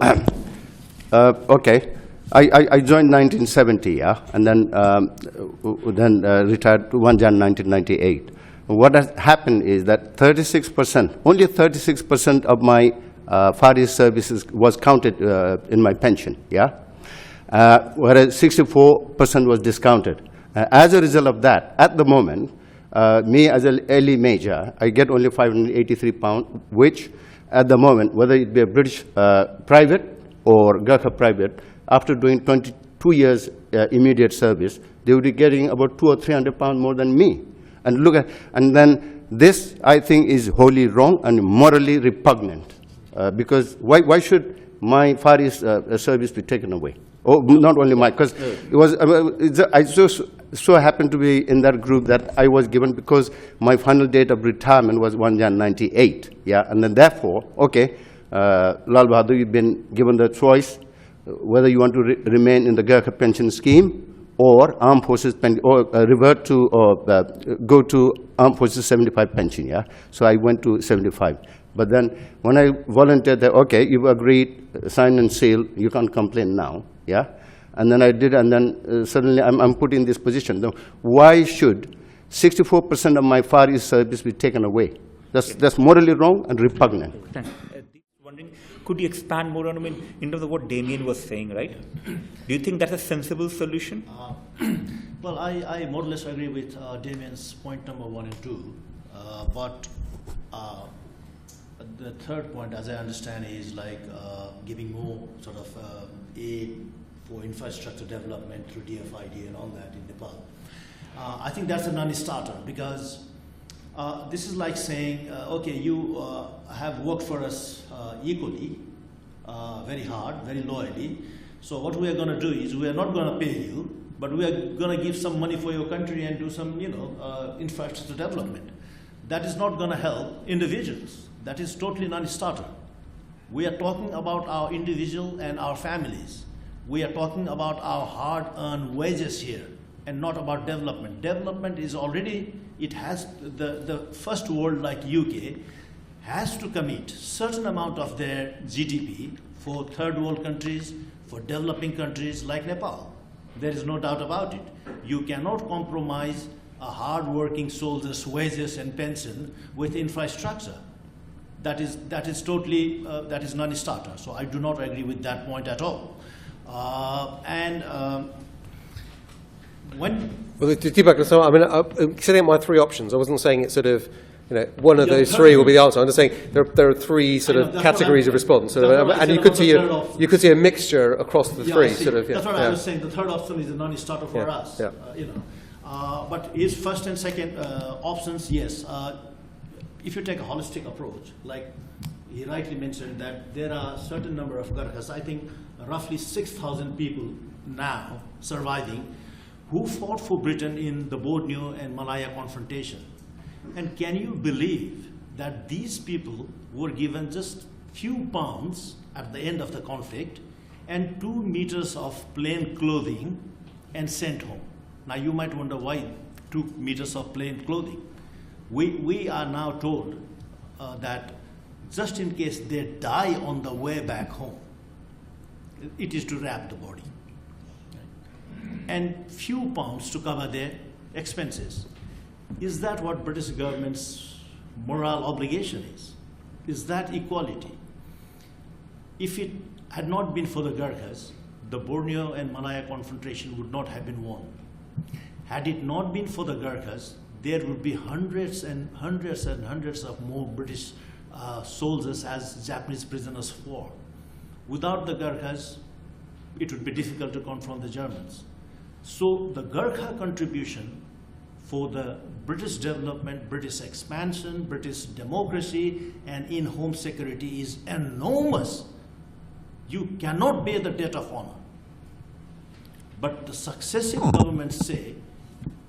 Okay. I joined 1970, and then retired to 1 Jan 1998. What has happened is that only 36% of my Far East services was counted in my pension, whereas 64% was discounted. As a result of that, at the moment, me as an early major, I get only £583, which at the moment, whether it be a British private or Gurkha private, after doing 22 years immediate service, they would be getting about £200 or £300 more than me. And then this, I think, is wholly wrong and morally repugnant, because why should my Far East service be taken away? Oh, not only my, because it was, I so happened to be in that group that I was given because my final date of retirement was 1 Jan 98, and then therefore, okay, Lal Bahadur, you've been given the choice whether you want to remain in the Gurkha pension scheme or armed forces or revert to or go to armed forces 75 pension. So I went to 75. But then when I volunteered, that okay, you've agreed, sign and seal, you can't complain now. And then I did, and then suddenly I'm put in this position. Now, why should 64% of my Far East service be taken away? That's morally wrong and repugnant. Thanks. Wondering, could you expand more on, in terms of what Damien was saying, right? Do you think that's a sensible solution? Well, I more or less agree with Damien's point number 1 and 2, but the third point, as I understand, is like giving more sort of aid for infrastructure development through DFID and all that in Nepal. I think that's a non-starter, because this is like saying, okay, you have worked for us equally, very hard, very loyally. So what we are going to do is we are not going to pay you, but we are going to give some money for your country and do some, infrastructure development. That is not going to help individuals. That is totally non-starter. We are talking about our individual and our families. We are talking about our hard-earned wages here, and not about development. Development is already, it has, the first world like UK has to commit certain amount of their GDP for third world countries, for developing countries like Nepal. There is no doubt about it. You cannot compromise a hard-working soldier's wages and pension with infrastructure. That is totally, that is non-starter. So I do not agree with that point at all. Deepak, so I'm setting up my 3 options. I wasn't saying it's sort of, one of those 3 will be the answer. I'm just saying there are 3 sort of categories of response. And you could see a mixture across the 3. That's what I was saying. The third option is a non-starter for us. But his first and second options, yes. If you take a holistic approach, like he rightly mentioned that there are a certain number of Gurkhas, I think roughly 6,000 people now surviving, who fought for Britain in the Borneo and Malaya confrontation. And can you believe that these people were given just few pounds at the end of the conflict and 2 meters of plain clothing and sent home. Now you might wonder why 2 meters of plain clothing. We are now told that just in case they die on the way back home, it is to wrap the body. And few pounds to cover their expenses. Is that what British government's moral obligation is? Is that equality? If it had not been for the Gurkhas, the Borneo and Malaya confrontation would not have been won. Had it not been for the Gurkhas, there would be hundreds and hundreds and hundreds of more British soldiers as Japanese prisoners of war. Without the Gurkhas, it would be difficult to confront the Germans. So the Gurkha contribution for the British development, British expansion, British democracy, and in home security is enormous. You cannot bear the debt of honor. But the successive governments say,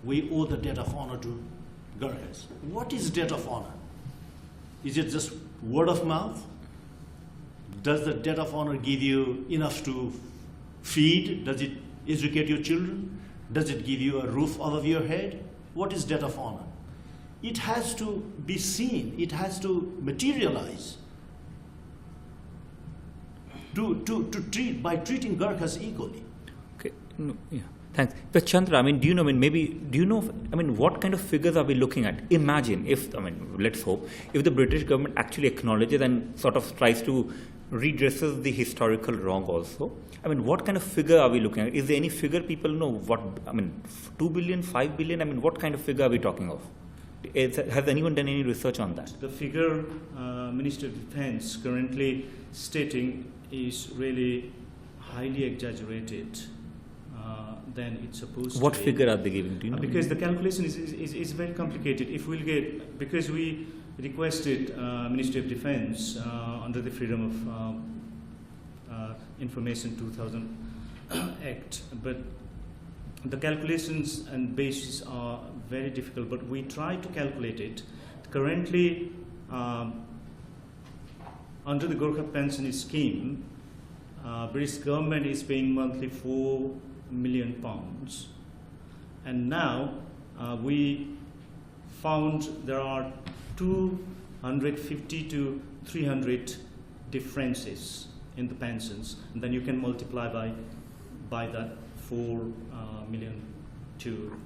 we owe the debt of honor to Gurkhas. What is debt of honor? Is it just word of mouth? Does the debt of honor give you enough to feed? Does it educate your children? Does it give you a roof over your head? What is debt of honor? It has to be seen. It has to materialize. To treat by treating Gurkhas equally. Okay. No, yeah. Thanks. But Chandra, I mean, do you know, I mean, maybe, do you know, I mean, what kind of figures are we looking at? Imagine if, I mean, let's hope, if the British government actually acknowledges and sort of tries to redresses the historical wrong also. I mean, what kind of figure are we looking at? Is there any figure people know? What, I mean, 2 billion, 5 billion? I mean, what kind of figure are we talking of? Has anyone done any research on that? The figure Minister of Defense currently stating is really highly exaggerated than it's supposed what to be. What figure are they giving? Do you know? Because the calculation is very complicated. If we'll get, because we requested Ministry of Defense under the Freedom of Information 2000 Act, but the calculations and bases are very difficult, but we try to calculate it. Currently, under the Gurkha pension scheme, British government is paying monthly £4 million, and now we found there are 250 to 300 differences in the pensions, and then you can multiply by that 4 million to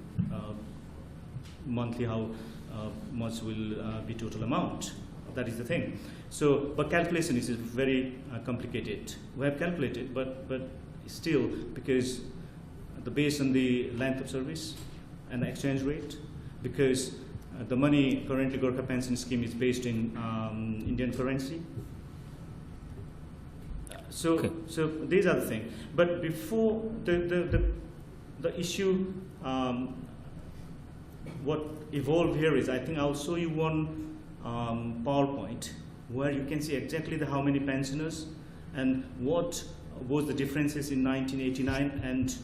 monthly how much will be total amount. That is the thing. So, but calculation is very complicated. We have calculated, but still, because based on the length of service and the exchange rate, because the money currently Gurkha pension scheme is based in Indian currency. So, okay. So these are the things. But before the issue, what evolved here is, I think I'll show you one PowerPoint where you can see exactly how many pensioners and what was the differences in 1989 and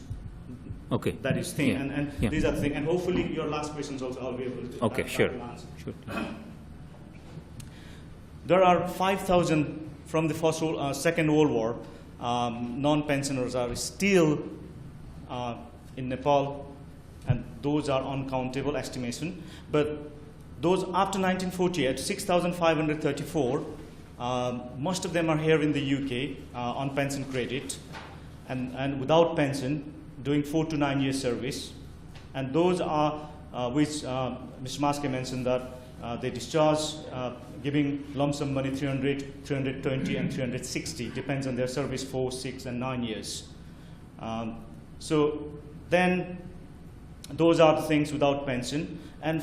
okay. that is thing. Yeah. And yeah. These are the things. And hopefully your last questions also I'll be able to okay, sure. answer. Sure. There are 5,000 from the Second World War. Non-pensioners are still in Nepal, and those are uncountable estimation. But those after 1948, 6,534, most of them are here in the UK on pension credit and without pension, doing 4 to 9 years service. And those are which Mr. Maske mentioned that they discharge giving lump sum money 300, 320 and 360, depends on their service, 4, 6 and 9 years. So then those are the things without pension. And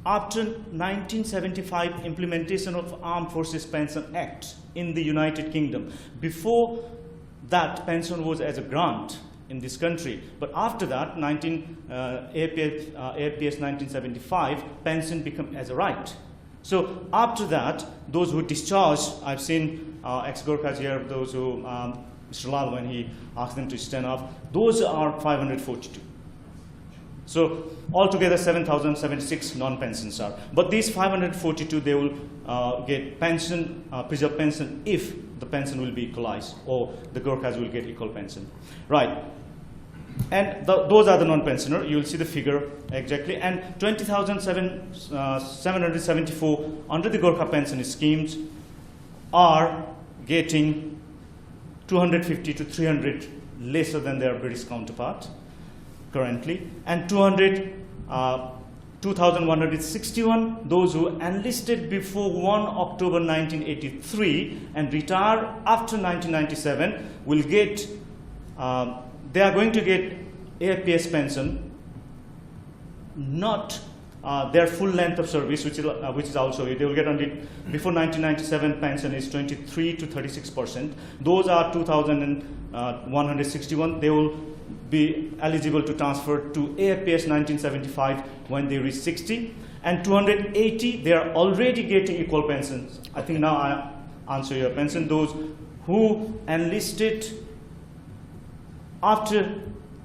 after 1975 implementation of Armed Forces Pension Act in the United Kingdom, before that pension was as a grant in this country, but after that APS 1975 pension became as a right. So after that, those who discharged, I've seen ex-Gurkhas here, those who Mr. Lal, when he asked them to stand up, those are 542. So altogether 7,076 non-pensions are. But these 542, they will get pension, preserve pension if the pension will be equalized, or the Gurkhas will get equal pension. Right. and those are the non-pensioner. You will see the figure exactly. And 20,774 under the Gurkha pension schemes are getting 250 to 300 lesser than their British counterpart currently, and 2,161 those who enlisted before 1 October 1983 and retire after 1997 will get, they are going to get AFPS pension, not their full length of service, which is also, they will get only, before 1997 pension is 23 to 36%. Those are 2,161. They will be eligible to transfer to AFPS 1975 when they reach 60. And 280, they are already getting equal pensions. I think now I answer your pension. Those who enlisted after,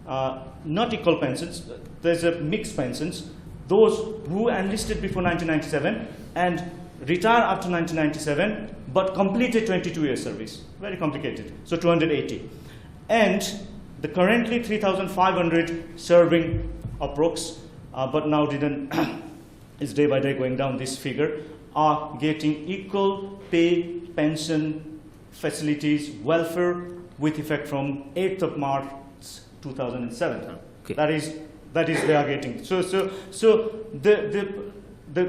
not equal pensions, there's a mixed pensions. Those who enlisted before 1997 and retire after 1997 but completed 22 years service. Very complicated. So 280. And the currently 3,500 serving approx, but now is day by day going down, this figure, are getting equal pay, pension, facilities, welfare with effect from 8th of March 2007. Okay. That is they are getting. So the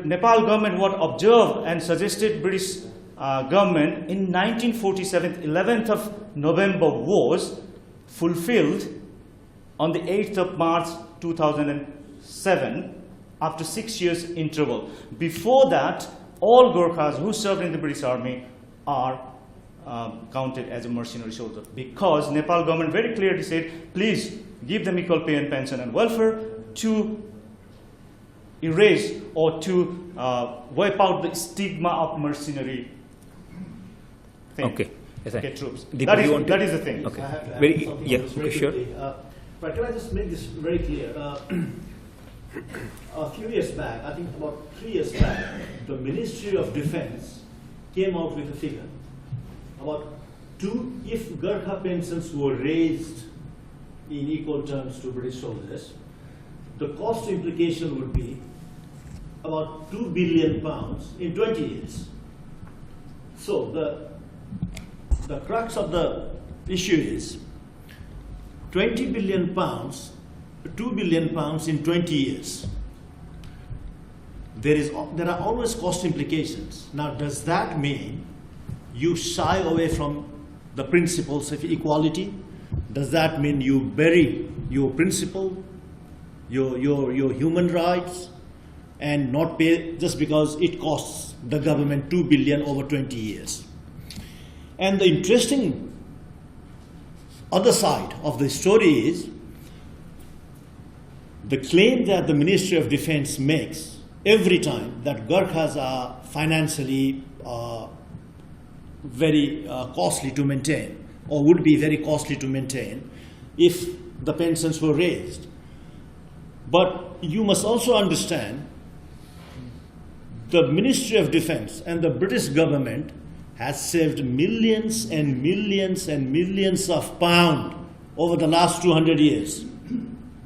Nepal government what observed and suggested British government in 1947, 11th of November was fulfilled on the 8th of March 2007 after 6 years interval. Before that, all Gurkhas who served in the British Army are counted as a mercenary soldier, because Nepal government very clearly said, please give them equal pay and pension and welfare to erase or to wipe out the stigma of mercenary thing. Okay. Yes, Okay, troops. Deepak, That is the thing. Okay. I have to add Very, something yeah, on this very okay, sure. quickly. But can I just make this very clear? A few years back, I think about 3 years back, the Ministry of Defense came out with a figure about if Gurkha pensions were raised in equal terms to British soldiers, the cost implication would be about £2 billion in 20 years. So the crux of the issue is 20 billion pounds, 2 billion pounds in 20 years. There are always cost implications. Now, does that mean you shy away from the principles of equality? Does that mean you bury your principle, your human rights, and not pay just because it costs the government 2 billion over 20 years? And the interesting other side of the story is the claim that the Ministry of Defense makes every time that Gurkhas are financially very costly to maintain, or would be very costly to maintain if the pensions were raised. But you must also understand the Ministry of Defense and the British government has saved millions and millions and millions of pounds over the last 200 years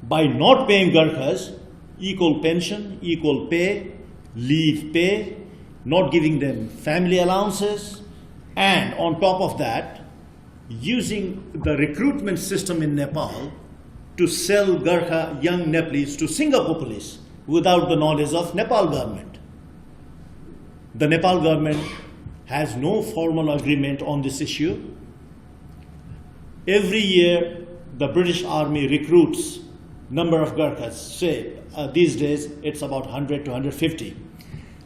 by not paying Gurkhas equal pension, equal pay, leave pay, not giving them family allowances, and on top of that, using the recruitment system in Nepal to sell Gurkha young Nepalese to Singapore police without the knowledge of Nepal government. The Nepal government has no formal agreement on this issue. Every year, the British Army recruits number of Gurkhas. Say, these days, it's about 100 to 150.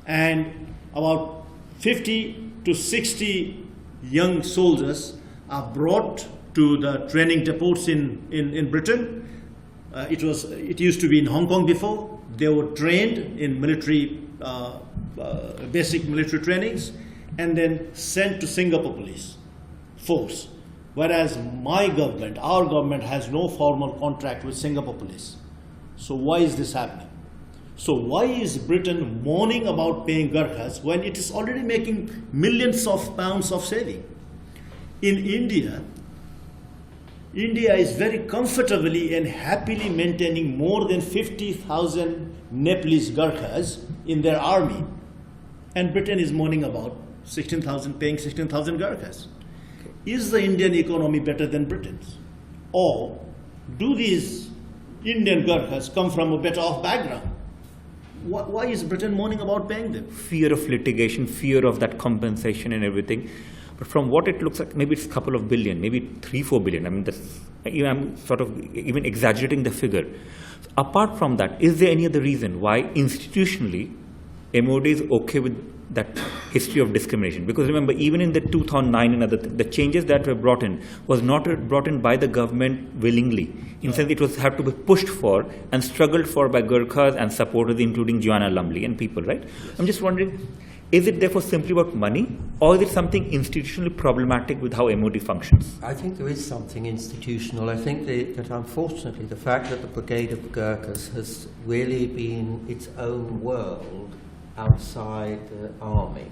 And about 50 to 60 young soldiers are brought to the training depots in Britain. It used to be in Hong Kong before. They were trained in military, basic military trainings, and then sent to Singapore police force. Whereas our government has no formal contract with Singapore police. So why is this happening? So why is Britain moaning about paying Gurkhas when it is already making millions of pounds of saving? In India, India is very comfortably and happily maintaining more than 50,000 Nepalese Gurkhas in their army, and Britain is moaning about paying 16,000 Gurkhas. Is the Indian economy better than Britain's? Or do these Indian Gurkhas come from a better off background? Why is Britain moaning about paying them? Fear of litigation, fear of that compensation and everything. But from what it looks like, maybe it's a couple of billion, maybe 3-4 billion. I mean, I'm sort of even exaggerating the figure. So apart from that, is there any other reason why institutionally MOD is okay with that history of discrimination? Because remember, even in the 2009 and other, the changes that were brought in was not brought in by the government willingly. In sense, it was had to be pushed for and struggled for by Gurkhas and supporters, including Joanna Lumley and people, right? Yes. I'm just wondering, is it therefore simply about money, or is it something institutionally problematic with how MOD functions? I think there is something institutional. I think that unfortunately the fact that the Brigade of Gurkhas has really been its own world outside the army,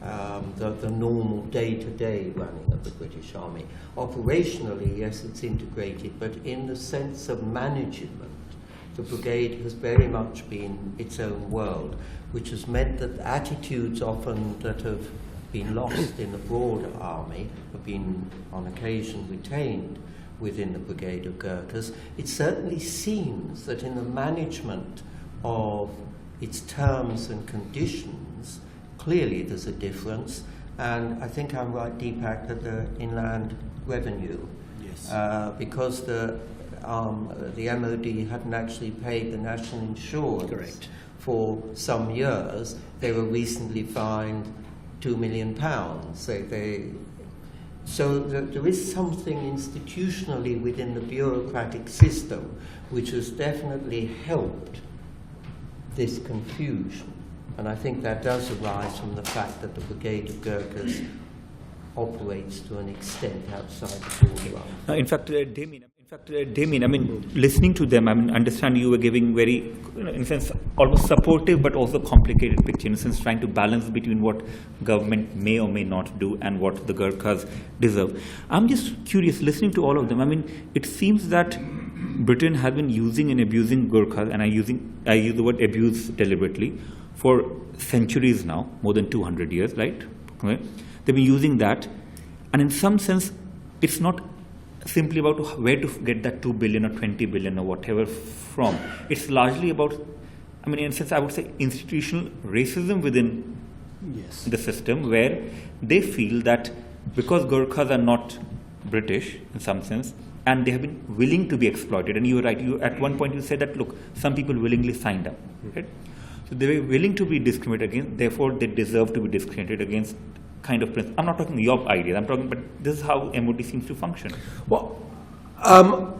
the normal day-to-day running of the British Army. Operationally, yes, it's integrated, but in the sense of management, the brigade has very much been its own world, which has meant that attitudes often that have been lost in the broader army have been on occasion retained within the Brigade of Gurkhas. It certainly seems that in the management of its terms and conditions, clearly there's a difference, and I think I'm right, Deepak, that the inland revenue, yes. Because the MOD hadn't actually paid the national insurance Correct. for some years. They were recently fined £2 million. So there is something institutionally within the bureaucratic system which has definitely helped this confusion. And I think that does arise from the fact that the Brigade of Gurkhas operates to an extent outside the border line. In fact, Damien, I mean, listening to them, I mean, understand you were giving very, in a sense, almost supportive but also complicated picture, in a sense, trying to balance between what government may or may not do and what the Gurkhas deserve. I'm just curious, listening to all of them, I mean, it seems that Britain has been using and abusing Gurkhas, and I use the word abuse deliberately, for centuries now, more than 200 years, right? Okay. They've been using that, and in some sense, it's not simply about where to get that 2 billion or 20 billion or whatever from. It's largely about, I mean, in a sense, I would say institutional racism within Yes. the system, where they feel that because Gurkhas are not British in some sense, and they have been willing to be exploited. And you were right. You at one point you said that, look, some people willingly signed up, right? So they were willing to be discriminated against. Therefore, they deserve to be discriminated against. Kind of principle. I'm not talking your ideas. I'm talking, but this is how MOD seems to function. Well, I'm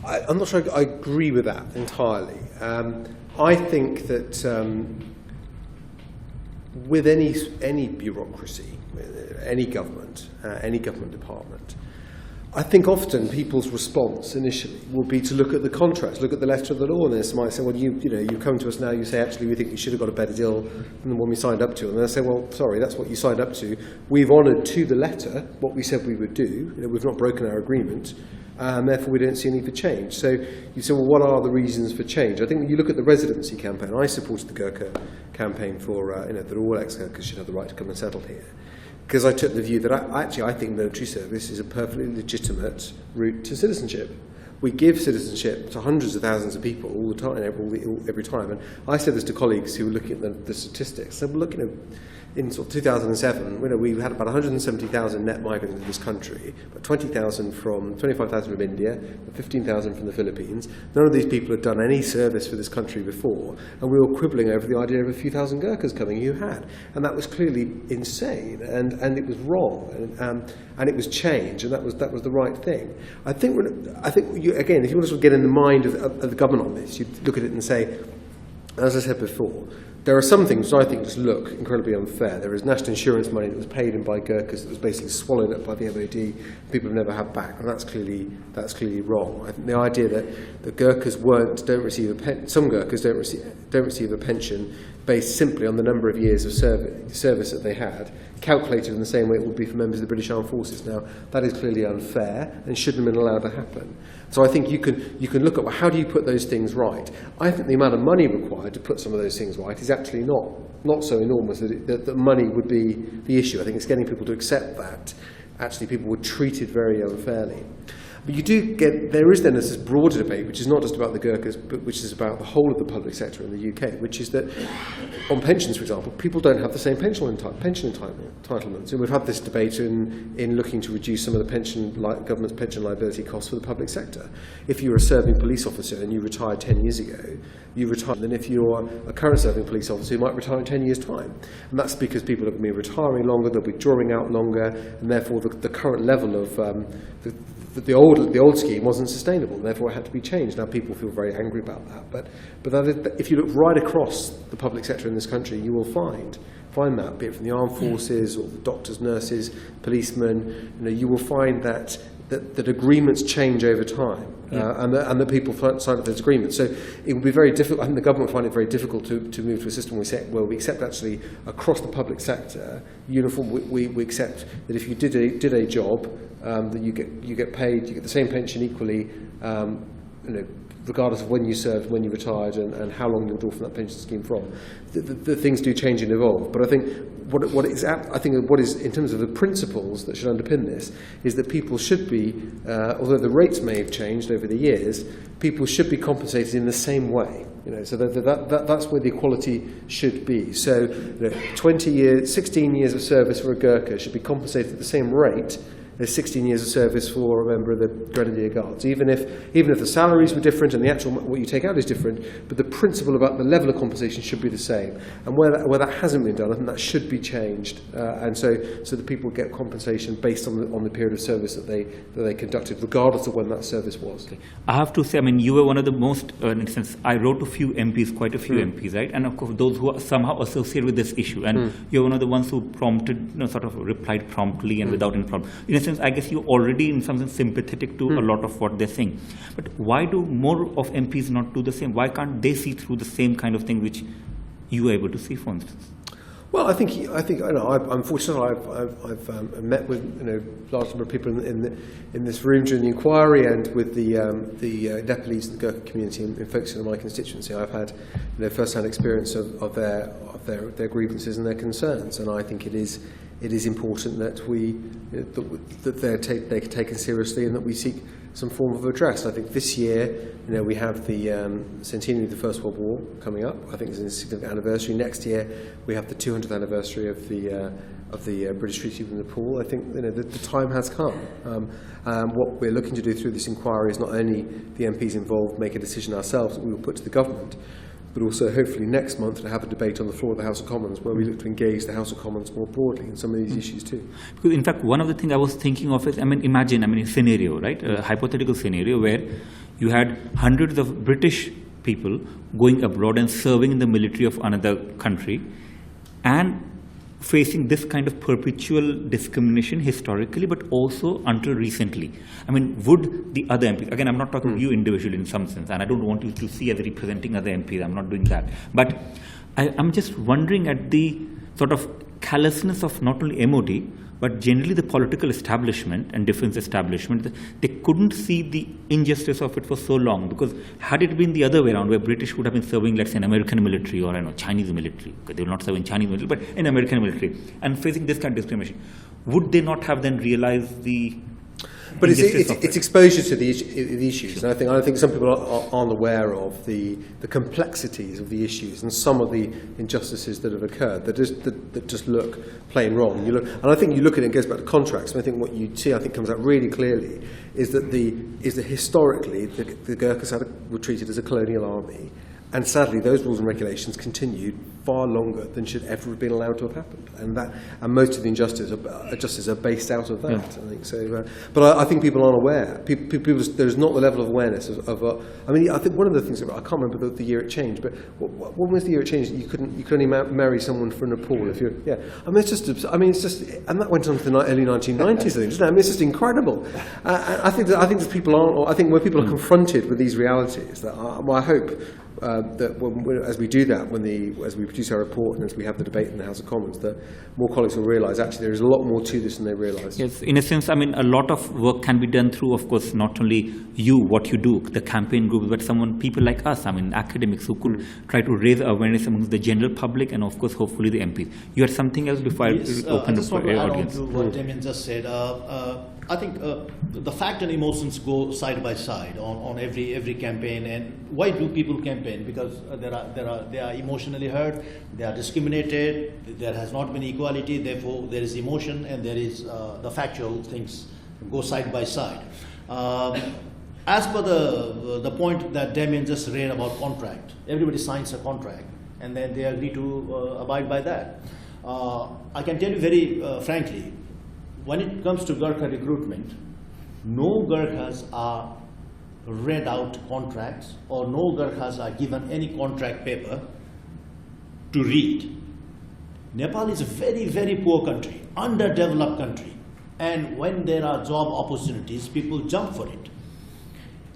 not sure I agree with that entirely. I think that with any bureaucracy, any government department, I think often people's response initially will be to look at the contracts, look at the letter of the law, and they might say, well, you come to us now, you say, actually, we think we should have got a better deal than the one we signed up to. And they say, well, sorry, that's what you signed up to. We've honoured to the letter what we said we would do. We've not broken our agreement, and therefore we don't see any need for change. So you say, well, what are the reasons for change? I think when you look at the residency campaign, I supported the Gurkha campaign for, that all ex-Gurkhas should have the right to come and settle here. Because I took the view that I think military service is a perfectly legitimate route to citizenship. We give citizenship to hundreds of thousands of people all the time, every time. And I said this to colleagues who were looking at the statistics. So we're looking at, in sort of 2007, we had about 170,000 net migrants in this country, about 25,000 from India, and 15,000 from the Philippines. None of these people had done any service for this country before, and we were quibbling over the idea of a few thousand Gurkhas coming who had. And that was clearly insane, and it was wrong, and it was change, and that was the right thing. I think again, if you want to sort of get in the mind of the government on this, you look at it and say, as I said before, there are some things which I think just look incredibly unfair. There is national insurance money that was paid in by Gurkhas that was basically swallowed up by the MOD, people have never had back, and that's clearly wrong. I think the idea that the Gurkhas don't receive some Gurkhas don't receive a pension based simply on the number of years of service that they had, calculated in the same way it would be for members of the British Armed Forces. Now, that is clearly unfair and shouldn't have been allowed to happen. So I think you can look at, well, how do you put those things right? I think the amount of money required to put some of those things right is actually not so enormous that money would be the issue. I think it's getting people to accept that actually people were treated very unfairly. But you do get, there is then this broader debate, which is not just about the Gurkhas, but which is about the whole of the public sector in the UK, which is that on pensions, for example, people don't have the same pension entitlements. And we've had this debate in looking to reduce some of the government's pension liability costs for the public sector. If you're a serving police officer and you retired 10 years ago, you retire. Then if you're a current serving police officer, you might retire in 10 years' time. And that's because people have been retiring longer, they'll be drawing out longer, and therefore the current level of the old scheme wasn't sustainable, and therefore it had to be changed. Now people feel very angry about that, but that is, if you look right across the public sector in this country, you will find that, be it from the armed forces or the doctors, nurses, policemen, you will find that agreements change over time, and that people sign up those agreements. So it would be very difficult. I think the government would find it very difficult to move to a system where we accept actually across the public sector uniform. We accept that if you did a job, that you get paid, you get the same pension equally, regardless of when you served, when you retired, and how long you'll draw from that pension scheme from. The things do change and evolve. But I think what is in terms of the principles that should underpin this is that people should be, although the rates may have changed over the years, people should be compensated in the same way. So that's where the equality should be. So 16 years of service for a Gurkha should be compensated at the same rate as 16 years of service for a member of the Grenadier Guards, even if the salaries were different and the actual what you take out is different, but the principle about the level of compensation should be the same. And where that hasn't been done, I think that should be changed, and so that people get compensation based on the period of service that they conducted, regardless of when that service was. Okay. I have to say, you were one of the most, in a sense, I wrote a few MPs, quite a few MPs, right? And of course, those who are somehow associated with this issue, and you're one of the ones who prompted, sort of replied promptly and without any problem. In a sense, I guess you're already in some sense sympathetic to a lot of what they're saying. But why do more of MPs not do the same? Why can't they see through the same kind of thing which you were able to see, for instance? Well, I think I'm fortunate. I've met with large number of people in this room during the inquiry, and with the deputies in the Gurkha community and focusing on my constituency. I've had first-hand experience of their grievances and their concerns, and I think it is important that they're taken seriously and that we seek some form of redress. I think this year, we have the centenary of the First World War coming up. I think it's a significant anniversary. Next year, we have the 200th anniversary of the British Treaty with Nepal. I think the time has come. What we're looking to do through this inquiry is not only the MPs involved make a decision ourselves that we will put to the government, but also hopefully next month to have a debate on the floor of the House of Commons where we look to engage the House of Commons more broadly in some of these issues too. Because in fact, one of the things I was thinking of is, imagine a scenario, right? A hypothetical scenario where you had hundreds of British people going abroad and serving in the military of another country and facing this kind of perpetual discrimination historically, but also until recently. Would the other MPs, again, I'm not talking to you individually in some sense, and I don't want you to see as representing other MPs, I'm not doing that. But I'm just wondering at the sort of callousness of not only MOD, but generally the political establishment and defense establishment, they couldn't see the injustice of it for so long, because had it been the other way around, where British would have been serving, let's say, in American military or Chinese military, okay, they will not serve in Chinese military, but in American military, and facing this kind of discrimination, would they not have then realized the But it's exposure to the issues, and I think some people aren't aware of the complexities of the issues and some of the injustices that have occurred that just look plain wrong. And I think you look at it, and it goes back to contracts. And I think what you see, comes out really clearly, is that historically the Gurkhas were treated as a colonial army, And sadly, those rules and regulations continued far longer than should ever have been allowed to have happened, and most of the injustices are based out of that. I think so. But I think people aren't aware. There's not the level of awareness of I mean, I think one of the things, I can't remember the year it changed, but when was the year it changed? You could only marry someone from Nepal if you're. Yeah. I mean, it's just. And that went on to the early 1990s. I think, didn't it? I mean, it's just incredible. I think that people aren't. I think when people are confronted with these realities, I hope. That as we do that, as we produce our report and as we have the debate in the House of Commons, that more colleagues will realise actually there is a lot more to this than they realise. Yes, in a sense, I mean, a lot of work can be done through, of course, not only what you do, the campaign groups, but people like us, I mean, academics who could try to raise awareness amongst the general public and, of course, hopefully the MPs. You had something else before I open the audience. I just want to add on to what Damien just said. I think the fact and emotions go side by side on every campaign. And why do people campaign? Because they are emotionally hurt, they are discriminated, there has not been equality, therefore there is emotion and there is the factual things go side by side. As per the point that Damien just read about contract, everybody signs a contract and then they agree to abide by that. I can tell you very frankly, when it comes to Gurkha recruitment, no Gurkhas are read out contracts or no Gurkhas are given any contract paper to read. Nepal is a very, very poor country, underdeveloped country. And when there are job opportunities, people jump for it.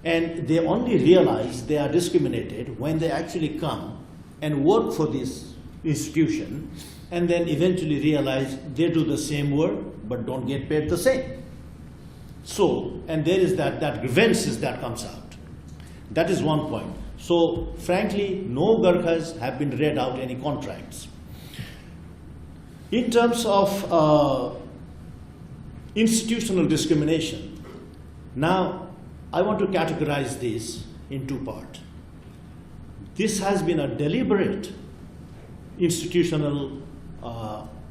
And they only realize they are discriminated when they actually come and work for this institution and then eventually realize they do the same work but don't get paid the same. So, and there is that grievances that comes out. That is one point. So, frankly, no Gurkhas have been read out any contracts. In terms of institutional discrimination, now I want to categorize this in two parts. This has been a deliberate institutional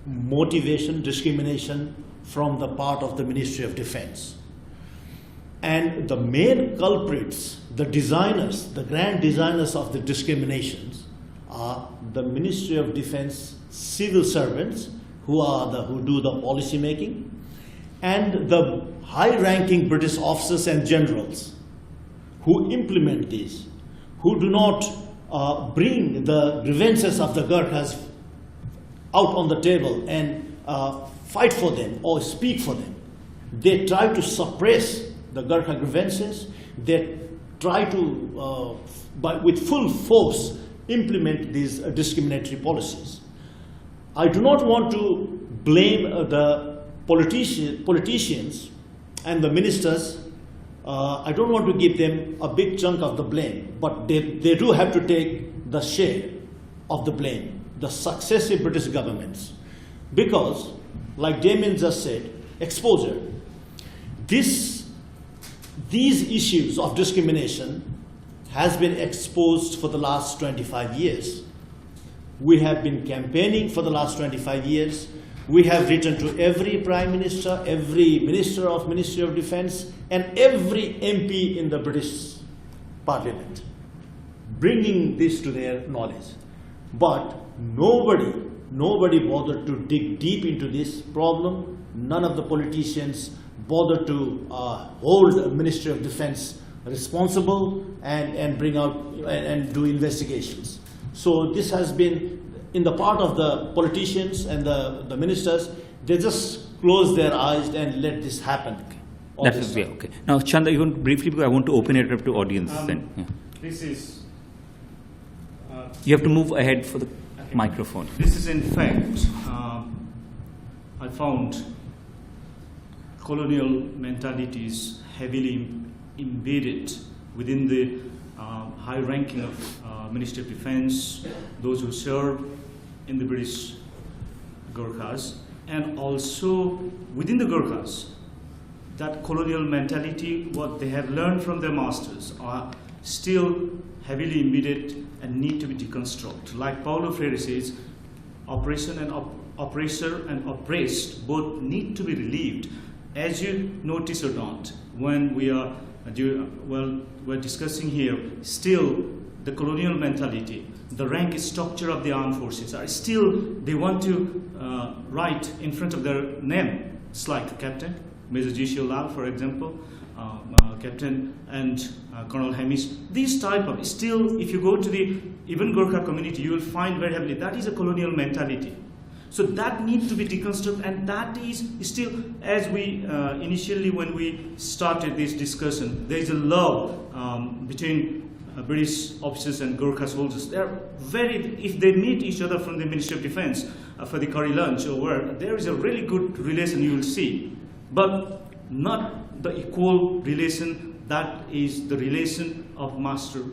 motivation, discrimination from the part of the Ministry of Defense. And the main culprits, the designers, the grand designers of the discriminations are the Ministry of Defense civil servants who do the policy making, and the high-ranking British officers and generals who implement these, who do not bring the grievances of the Gurkhas out on the table and fight for them or speak for them. They try to suppress the Gurkha grievances. They try to, with full force, implement these discriminatory policies. I do not want to blame the politicians and the ministers. I don't want to give them a big chunk of the blame, but they do have to take the share of the blame, the successive British governments. Because, like Damien just said, exposure. These issues of discrimination has been exposed for the last 25 years. We have been campaigning for the last 25 years. We have written to every Prime Minister, every Minister of Ministry of Defence, and every MP in the British Parliament, bringing this to their knowledge. But nobody bothered to dig deep into this problem. None of the politicians bothered to hold the Ministry of Defence responsible and bring out and do investigations. So this has been, in the part of the politicians and the ministers, they just close their eyes and let this happen. That is okay. Now, Chanda, even briefly, because I want to open it up to audience. This is... you have to move ahead for the microphone. This is, in fact, I found colonial mentalities heavily embedded within the high ranking of Ministry of Defence, those who serve in the British Gurkhas, and also within the Gurkhas, that colonial mentality, what they have learned from their masters, are still heavily embedded and need to be deconstructed. Like Paulo Freire says, oppression and oppressor and oppressed both need to be relieved. As you notice or not, when we're discussing here, still the colonial mentality, the rank structure of the armed forces are still, they want to write in front of their name. It's like Captain, Major Jishio Lal, for example, Captain and Colonel Hamish. These type of, still, if you go to the even Gurkha community, you will find very heavily, that is a colonial mentality. So that needs to be deconstructed, and that is still, as we initially when we started this discussion, there is a love between British officers and Gurkha soldiers. They are very, if they meet each other from the Ministry of Defense for the curry lunch or where, there is a really good relation you will see, but not the equal relation that is the relation of master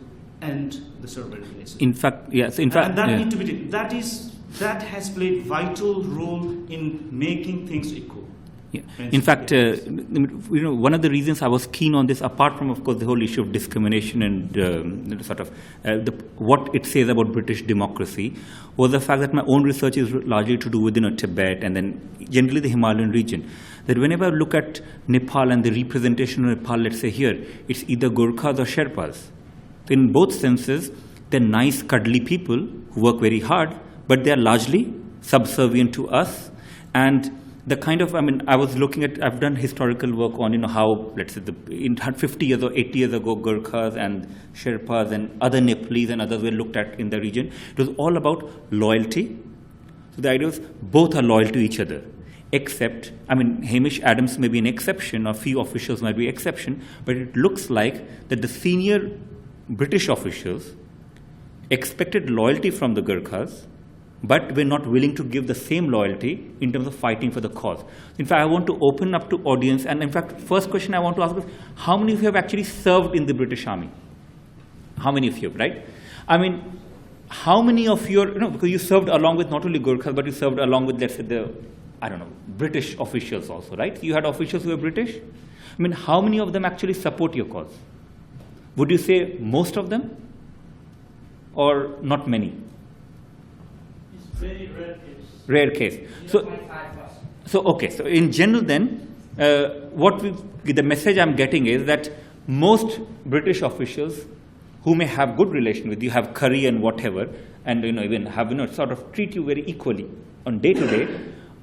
and the servant relation. In fact, yes. In fact, and that need to be, that has played vital role in making things equal. Yeah. In fact, one of the reasons I was keen on this, apart from, of course, the whole issue of discrimination and sort of what it says about British democracy, was the fact that my own research is largely to do within Tibet and then generally the Himalayan region. That whenever I look at Nepal and the representation of Nepal, let's say here, it's either Gurkhas or Sherpas. In both senses, they're nice, cuddly people who work very hard, but they're largely subservient to us. And the kind of, I was looking at, I've done historical work on, how, let's say, in 50 years or 80 years ago, Gurkhas and Sherpas and other Nepalese and others were looked at in the region. It was all about loyalty. So the idea was both are loyal to each other, except, Hamish Adams may be an exception, or few officials might be an exception, but it looks like that the senior British officials expected loyalty from the Gurkhas, but we're not willing to give the same loyalty in terms of fighting for the cause. In fact, I want to open up to audience, and in fact, first question I want to ask is, how many of you have actually served in the British Army? How many of you, right? How many of your, because you served along with not only Gurkhas, but you served along with, let's say, the, British officials also, right? You had officials who were British. How many of them actually support your cause? Would you say most of them, or not many? Very rare case. Rare case. So okay. So in general, then, the message I'm getting is that most British officials who may have good relation with you, have curry and whatever, and even have sort of treat you very equally on day to day,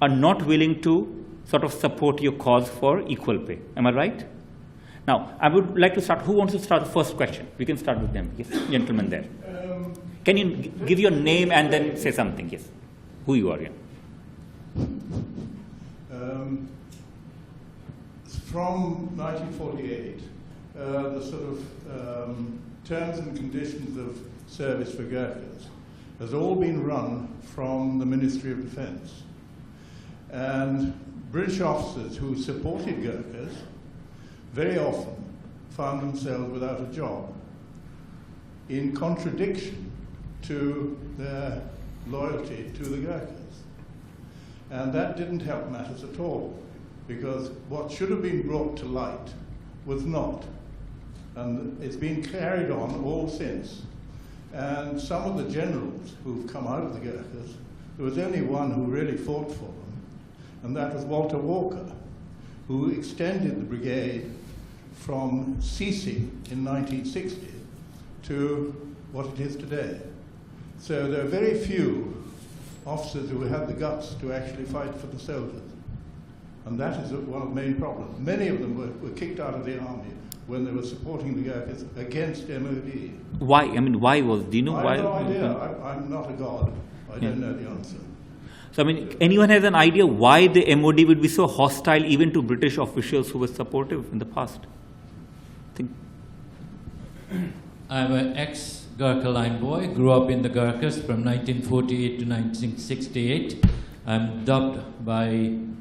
are not willing to sort of support your cause for equal pay. Am I right? Now, I would like to start. Who wants to start the first question? We can start with them. Yes, gentleman there. Can you give your name and then say something? Yes. Who you are, yeah. From 1948, the sort of terms and conditions of service for Gurkhas has all been run from the Ministry of Defense. And British officers who supported Gurkhas very often found themselves without a job, in contradiction to their loyalty to the Gurkhas. And that didn't help matters at all, because what should have been brought to light was not. And it's been carried on all since. And some of the generals who've come out of the Gurkhas, there was only one who really fought for them, and that was Walter Walker, who extended the brigade from ceasing in 1960 to what it is today. So there are very few officers who had the guts to actually fight for the soldiers. And that is one of the main problems. Many of them were kicked out of the army when they were supporting the Gurkhas against MOD. Why? Why was, do you know why? I have no idea. I'm not a god. I don't know the answer. So, anyone has an idea why the MOD would be so hostile even to British officials who were supportive in the past? I'm an ex-Gurkha line boy, grew up in the Gurkhas from 1948 to 1968. I'm dubbed by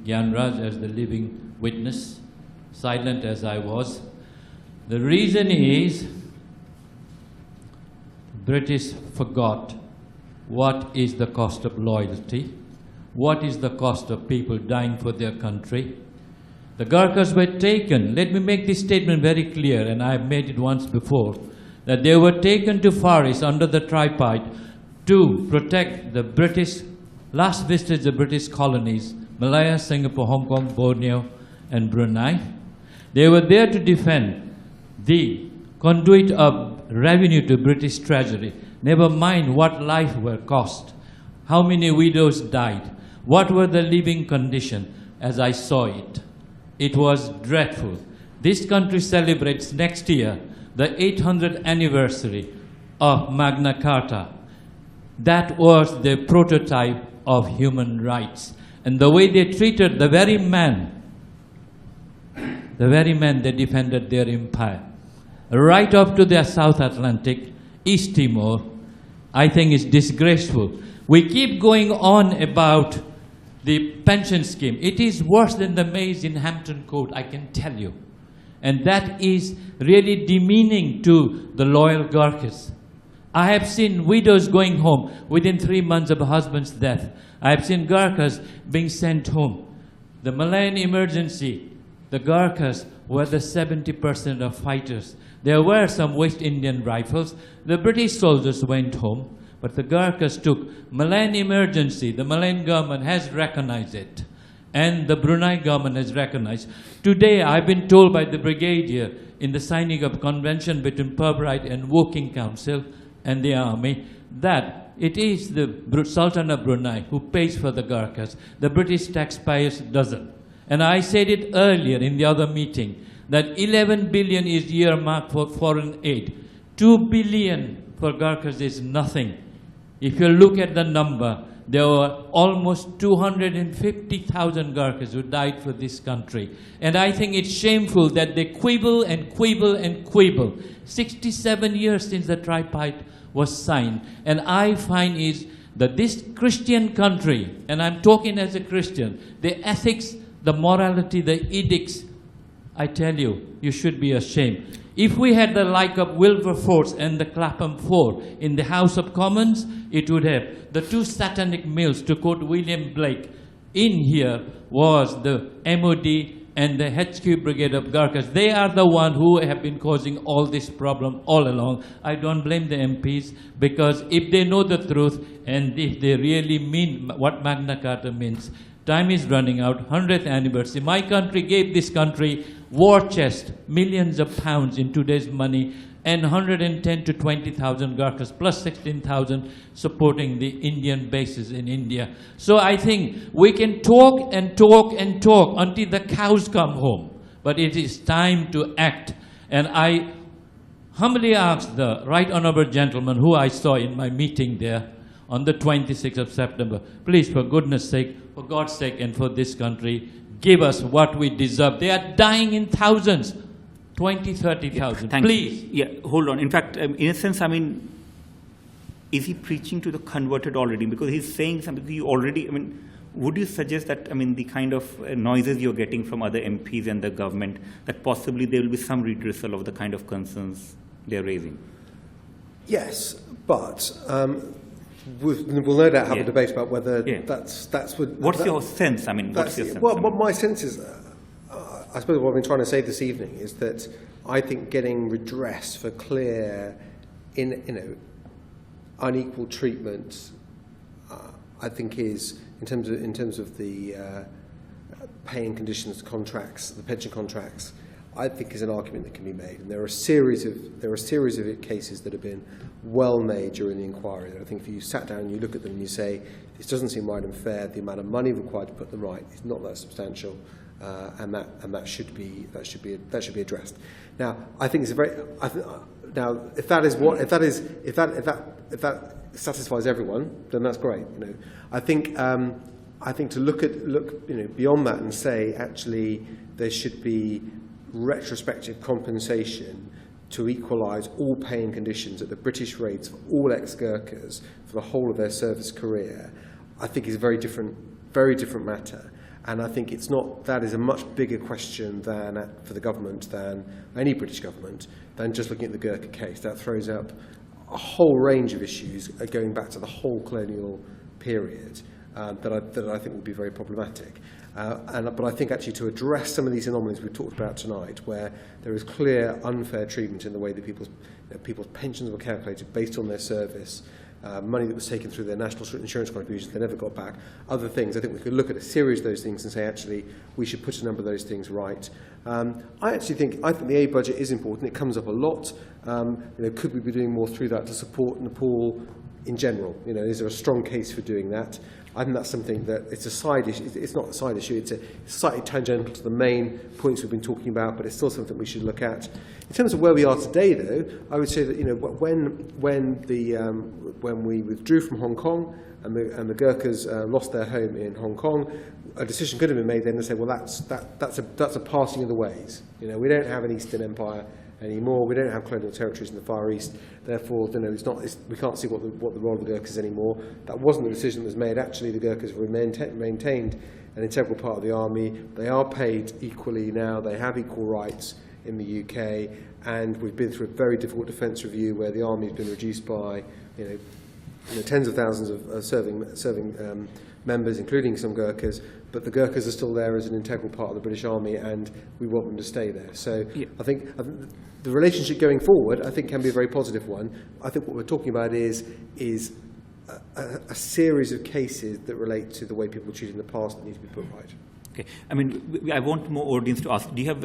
Gyanraj as the living witness, silent as I was. The reason is, British forgot what is the cost of loyalty, what is the cost of people dying for their country. The Gurkhas were taken, let me make this statement very clear, and I've made it once before, that they were taken to Far East under the tripartite to protect the British, last vestige of British colonies, Malaya, Singapore, Hong Kong, Borneo, and Brunei. They were there to defend the conduit of revenue to British Treasury. Never mind what life were cost, how many widows died, what were the living conditions as I saw it. It was dreadful. This country celebrates next year the 800th anniversary of Magna Carta. That was the prototype of human rights. And the way they treated the very man they defended their empire. Right up to their South Atlantic, East Timor, I think is disgraceful. We keep going on about the pension scheme. It is worse than the maize in Hampton Court, I can tell you. And that is really demeaning to the loyal Gurkhas. I have seen widows going home within 3 months of a husband's death. I have seen Gurkhas being sent home. The Malayan emergency, the Gurkhas were the 70% of fighters. There were some West Indian rifles. The British soldiers went home, but the Gurkhas took Malayan emergency. The Malayan government has recognized it, and the Brunei government has recognized. Today, I've been told by the brigadier in the signing of convention between Purbright and Working Council and the army that it is the Sultan of Brunei who pays for the Gurkhas. The British taxpayers doesn't. And I said it earlier in the other meeting that 11 billion is earmarked for foreign aid. 2 billion for Gurkhas is nothing. If you look at the number, there were almost 250,000 Gurkhas who died for this country. And I think it's shameful that they quibble and quibble and quibble. 67 years since the tripartite was signed. And I find is that this Christian country, and I'm talking as a Christian, the ethics, the morality, the edicts, I tell you, you should be ashamed. If we had the like of Wilberforce and the Clapham Four in the House of Commons, it would have. The two satanic mills, to quote William Blake, in here was the MOD and the HQ Brigade of Gurkhas. They are the one who have been causing all this problem all along. I don't blame the MPs, because if they know the truth and if they really mean what Magna Carta means, time is running out, 100th anniversary. My country gave this country war chest, millions of pounds in today's money, and 110 to 20,000 Gurkhas, plus 16,000 supporting the Indian bases in India. So I think we can talk and talk and talk until the cows come home. But it is time to act. And I humbly ask the right honourable gentleman who I saw in my meeting there on the 26th of September, please, for goodness sake, for God's sake, and for this country, give us what we deserve. They are dying in thousands, 20, 30,000. Please. Yeah, hold on. In fact, in a sense, I mean, is he preaching to the converted already? Because he's saying something you already, I mean, would you suggest that, I mean, the kind of noises you're getting from other MPs and the government, that possibly there will be some redressal of the kind of concerns they're raising? Yes, but we'll no doubt have a debate about whether that's what... What's your sense? I mean, what's your sense? Well, my sense is, I suppose what I've been trying to say this evening is that I think getting redress for clear, unequal treatment, I think is, in terms of the paying conditions contracts, the pension contracts, I think is an argument that can be made. And there are a series of cases that have been well made during the inquiry. I think if you sat down and you look at them and you say, this doesn't seem right and fair, the amount of money required to put them right is not that substantial, and that should be addressed. Now, I think it's a very now if that satisfies everyone, then that's great. I think to look beyond that and say actually there should be retrospective compensation to equalise all paying conditions at the British rates for all ex-Gurkhas for the whole of their service career, I think is a very different matter. And I think that is a much bigger question for the government than any British government than just looking at the Gurkha case. That throws up a whole range of issues going back to the whole colonial period that I think would be very problematic. But I think actually to address some of these anomalies we've talked about tonight, where there is clear unfair treatment in the way that people's pensions were calculated based on their service, money that was taken through their national insurance contributions they never got back, other things. I think we could look at a series of those things and say, actually, we should put a number of those things right. I think the aid budget is important. It comes up a lot. Could we be doing more through that to support Nepal in general? Is there a strong case for doing that? I think that's something that it's a side issue. It's not a side issue. It's slightly tangential to the main points we've been talking about, but it's still something we should look at. In terms of where we are today, though, I would say that when we withdrew from Hong Kong and the Gurkhas lost their home in Hong Kong, a decision could have been made then to say, well, that's a passing of the ways. We don't have an Eastern Empire anymore. We don't have colonial territories in the Far East. Therefore, we can't see what the role of the Gurkhas anymore. That wasn't the decision that was made. Actually, the Gurkhas have maintained an integral part of the army. They are paid equally now. They have equal rights in the UK, and we've been through a very difficult defence review where the army has been reduced by tens of thousands of serving members, including some Gurkhas, but the Gurkhas are still there as an integral part of the British Army, and we want them to stay there. So yeah. I think the relationship going forward, I think, can be a very positive one. I think what we're talking about is a series of cases that relate to the way people were treated in the past that need to be put right. Okay. I want more audience to ask. Do you have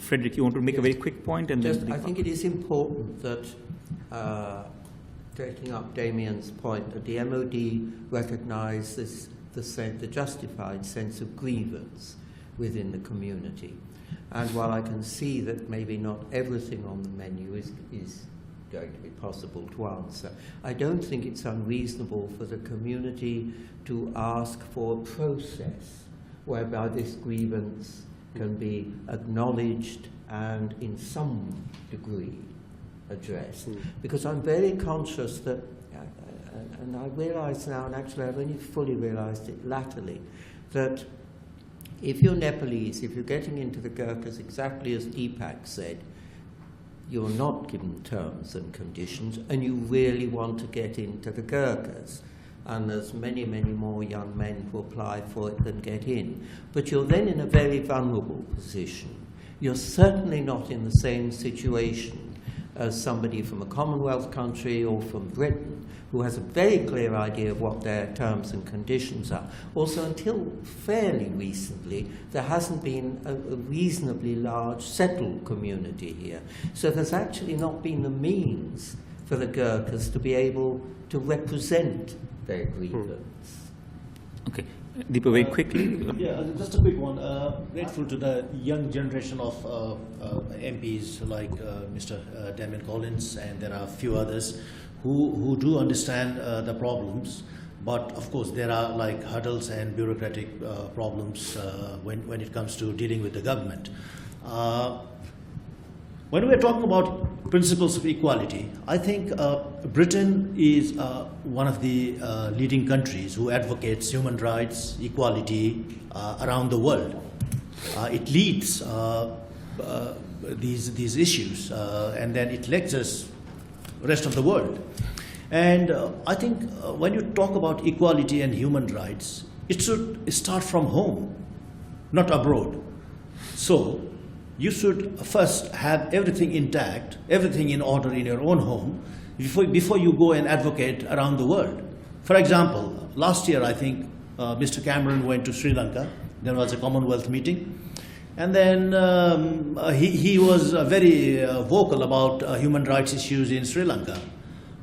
Frederick, you want to make a very quick point? And then I think it is important that, taking up Damien's point, that the MOD recognises the justified sense of grievance within the community. And while I can see that maybe not everything on the menu is going to be possible to answer, I don't think it's unreasonable for the community to ask for a process whereby this grievance can be acknowledged and in some degree addressed. Because I'm very conscious that, and I realise now, and actually I've only fully realised it latterly, that if you're Nepalese, if you're getting into the Gurkhas exactly as Deepak said, you're not given terms and conditions, and you really want to get into the Gurkhas. And there's many, many more young men who apply for it than get in. But you're then in a very vulnerable position. You're certainly not in the same situation as somebody from a Commonwealth country or from Britain, who has a very clear idea of what their terms and conditions are. Also, until fairly recently, there hasn't been a reasonably large settled community here. So there's actually not been the means for the Gurkhas to be able to represent their grievance. Okay. Deepa, very quickly. Yeah, just a quick one. Grateful to the young generation of MPs like Mr. Damien Collins, and there are a few others who do understand the problems. But of course, there are like hurdles and bureaucratic problems when it comes to dealing with the government. When we're talking about principles of equality, I think Britain is one of the leading countries who advocates human rights, equality around the world. It leads these issues, and then it lectures the rest of the world. And I think when you talk about equality and human rights, it should start from home, not abroad. So you should first have everything intact, everything in order in your own home, before you go and advocate around the world. For example, last year I think Mr. Cameron went to Sri Lanka. There was a Commonwealth meeting. And then he was very vocal about human rights issues in Sri Lanka.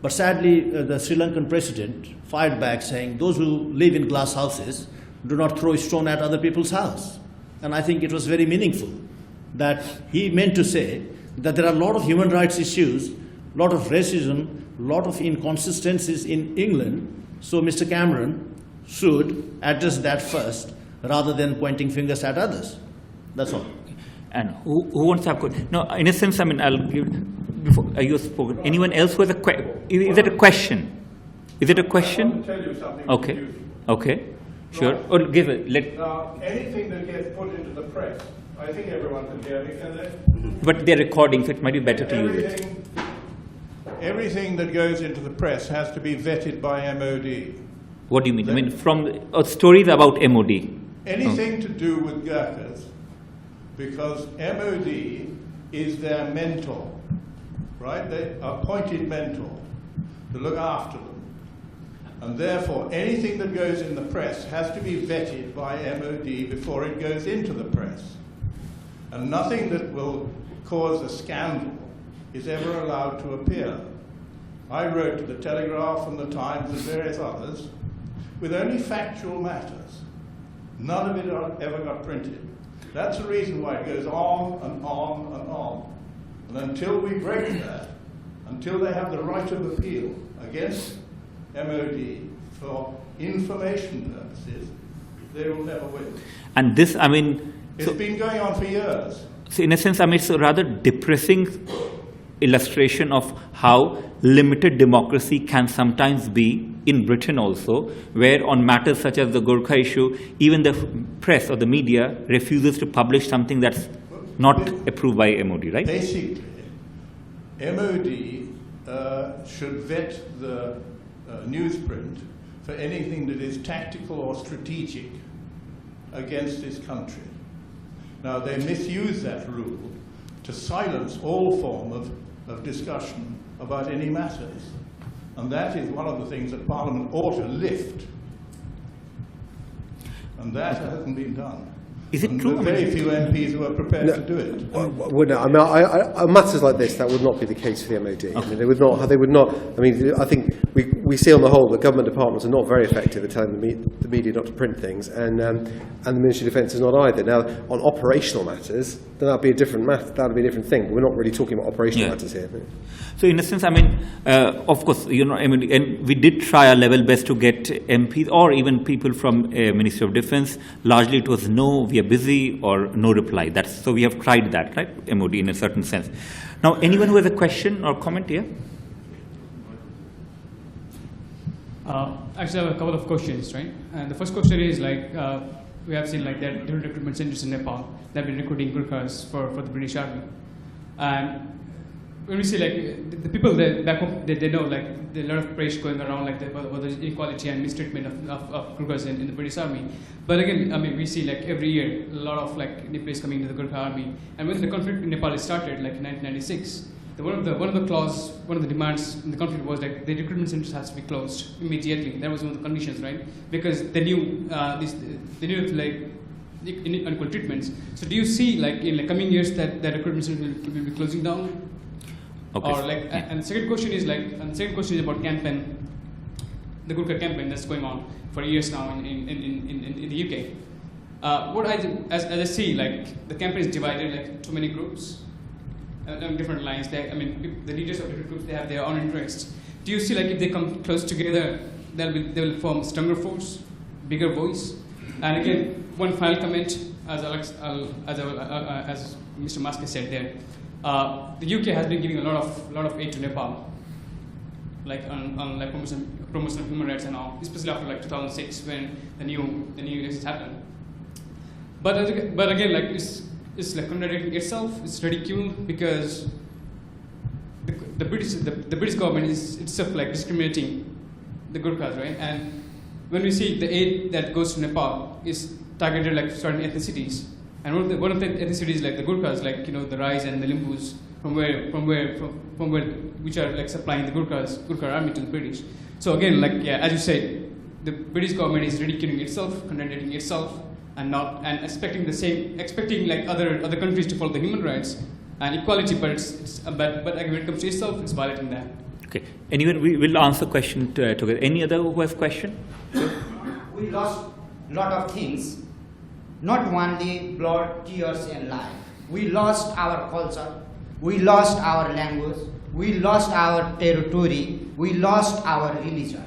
But sadly, the Sri Lankan president fired back saying, those who live in glass houses do not throw a stone at other people's house. And I think it was very meaningful that he meant to say that there are a lot of human rights issues, a lot of racism, a lot of inconsistencies in England. So Mr. Cameron should address that first rather than pointing fingers at others. That's all. And who wants to have question? No, in a sense, I'll give, before you spoken. Anyone else with a question? Is it a question? Is it a question? I want to tell you something. Okay. Okay. Sure. Or give it. Now, anything that gets put into the press, I think everyone can hear me, can they? But they're recording, so it might be better to use it. Everything that goes into the press has to be vetted by MOD. What do you mean? From stories about MOD? Anything to do with Gurkhas, because MOD is their mentor, right? They appointed mentor to look after them. And therefore, anything that goes in the press has to be vetted by MOD before it goes into the press. And nothing that will cause a scandal is ever allowed to appear. I wrote to the Telegraph and the Times and various others with only factual matters. None of it ever got printed. That's the reason why it goes on and on and on. And until we break that, until they have the right of appeal against MOD for information purposes, they will never win. And this, I mean... It's been going on for years. So in a sense, I mean, it's a rather depressing illustration of how limited democracy can sometimes be in Britain also, where on matters such as the Gurkha issue, even the press or the media refuses to publish something that's not approved by MOD, right? Basically, MOD should vet the newsprint for anything that is tactical or strategic against this country. Now, they misuse that rule to silence all form of discussion about any matters. And that is one of the things that Parliament ought to lift. And that hasn't been done. Is it and true? Very few MPs who are prepared to do it. Well, no, I mean, matters like this, that would not be the case for the MOD. Okay. I mean, they would not. I mean, I think we see on the whole that government departments are not very effective at telling the media not to print things, and the Ministry of Defence is not either. Now, on operational matters, then that'd be a different that'd be a different thing. But we're not really talking about operational matters here. So in a sense, I mean, of course, you know, I mean, and we did try our level best to get MPs or even people from Ministry of Defence. Largely, it was no, we are busy, or no reply. So we have tried that, right? MOD in a certain sense. Now, anyone who has a question or comment here? Actually, I have a couple of questions, right? And the first question is like, we have seen like that different recruitment centers in Nepal that have been recruiting Gurkhas for the British Army. And when we see like the people that back home, they know like there are a lot of praise going around like about the inequality and mistreatment of Gurkhas in the British Army. But again, I mean, we see like every year a lot of like Nepalese coming to the Gurkha Army. And when the conflict in Nepal started, like in 1996, one of the demands in the conflict was like the recruitment centers has to be closed immediately. That was one of the conditions, right? Because they knew like unequal treatments. So do you see like in the coming years that the recruitment centers will be closing down? Okay. Or like, and the second question is about campaign, the Gurkha campaign that's going on for years now in the UK. What as I see, like the campaign is divided like too many groups. On different lines. I mean, the leaders of different groups, they have their own interests. Do you see, like, if they come close together, they will form a stronger force, bigger voice? And again, one final comment, as Mr. Maske said there, the UK has been giving a lot of aid to Nepal, like on like promotion of human rights and all, especially after like 2006 when the new elections happened. But again, like it's like contradicting itself. It's ridiculed because the British government is itself like discriminating the Gurkhas, right? And when we see the aid that goes to Nepal is targeted like certain ethnicities, and one of the ethnicities like the Gurkhas, like the Rais and the Limbus, from where which are like supplying the Gurkha army to the British. So again, like as you said, the British government is ridiculing itself, contradicting itself, and expecting like other countries to follow the human rights and equality, but when it comes to itself, it's violating that. Okay. Anyone, we will answer question together. Any other who has question? We lost a lot of things, not only blood, tears, and life. We lost our culture, we lost our language, we lost our territory, we lost our religion.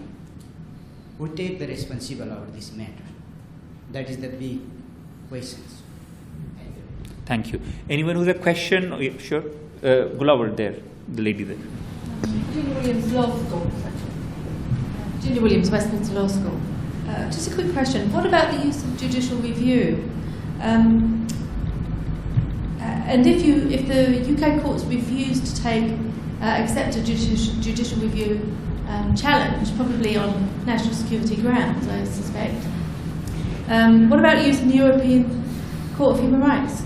We take the responsibility over this matter. That is the big questions. Thank you. Anyone who has a question? Oh, yeah, sure. Gulawar there, the lady there. Ginger Williams Law School. Ginger Williams, Westminster Law School. Just a quick question. What about the use of judicial review? And if the UK courts refuse to accept a judicial review challenge, probably on national security grounds, I suspect, what about using the European Court of Human Rights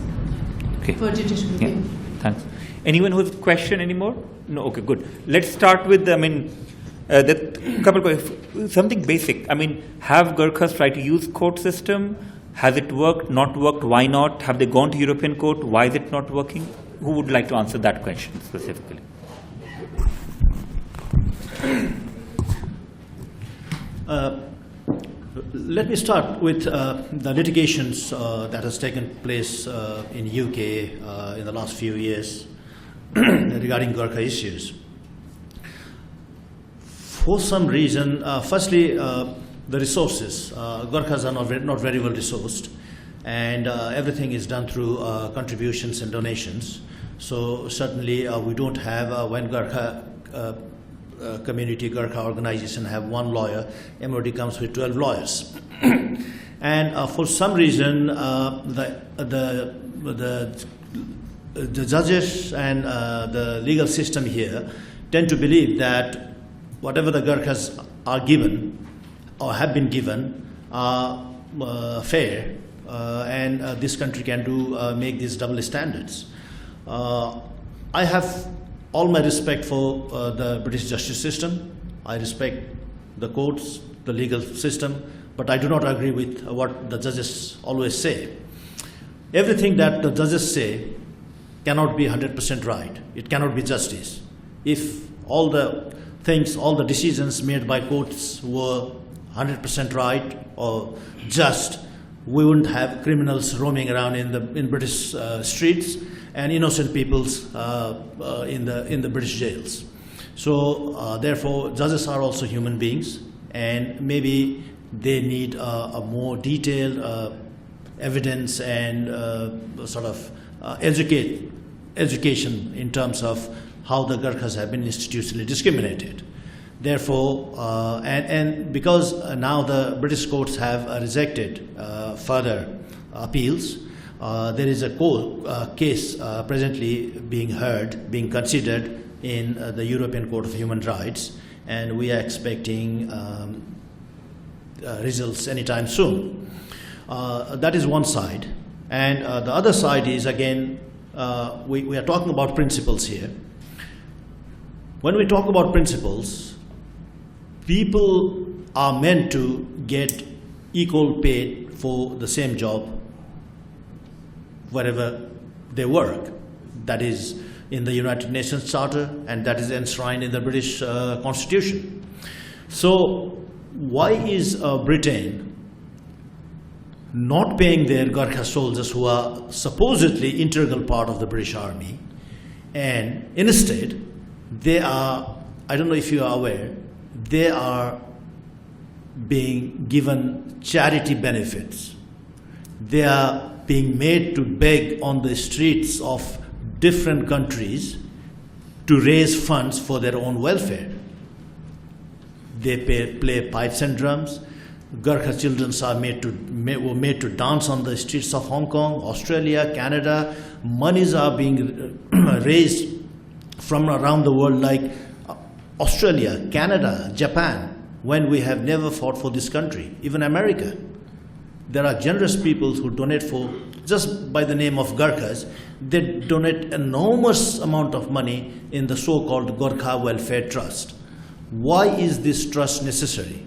for judicial review? Yeah, thanks. Anyone who has a question anymore? No, okay, good. Let's start with, Something basic. I mean, have Gurkhas tried to use court system? Has it worked? Not worked? Why not? Have they gone to European court? Why is it not working? Who would like to answer that question specifically? Let me start with the litigations that has taken place in UK in the last few years regarding Gurkha issues. For some reason, firstly, the resources. Gurkhas are not very well resourced, and everything is done through contributions and donations. So certainly we don't have, when Gurkha community, Gurkha organization have one lawyer, MOD comes with 12 lawyers. And for some reason, the judges and the legal system here tend to believe that whatever the Gurkhas are given or have been given are fair, and this country can make these double standards. I have all my respect for the British justice system. I respect the courts, the legal system, but I do not agree with what the judges always say. Everything that the judges say cannot be 100% right. It cannot be justice. If all the things, all the decisions made by courts were 100% right or just, we wouldn't have criminals roaming around in British streets and innocent peoples in the British jails. So therefore, judges are also human beings, and maybe they need a more detailed evidence and sort of education in terms of how the Gurkhas have been institutionally discriminated. Therefore, and because now the British courts have rejected further appeals, there is a case presently being considered in the European Court of Human Rights, and we are expecting results anytime soon. That is one side. And the other side is, again, we are talking about principles here. When we talk about principles, people are meant to get equal pay for the same job wherever they work. That is in the United Nations Charter, and that is enshrined in the British Constitution. So why is Britain not paying their Gurkha soldiers, who are supposedly integral part of the British Army, and instead they are, I don't know if you are aware, they are being given charity benefits. They are being made to beg on the streets of different countries to raise funds for their own welfare. They play pipes and drums. Gurkha children were made to dance on the streets of Hong Kong, Australia, Canada. Monies are being raised from around the world, like Australia, Canada, Japan, when we have never fought for this country, even America. There are generous people who donate for, just by the name of Gurkhas, they donate enormous amount of money in the so-called Gurkha Welfare Trust. Why is this trust necessary?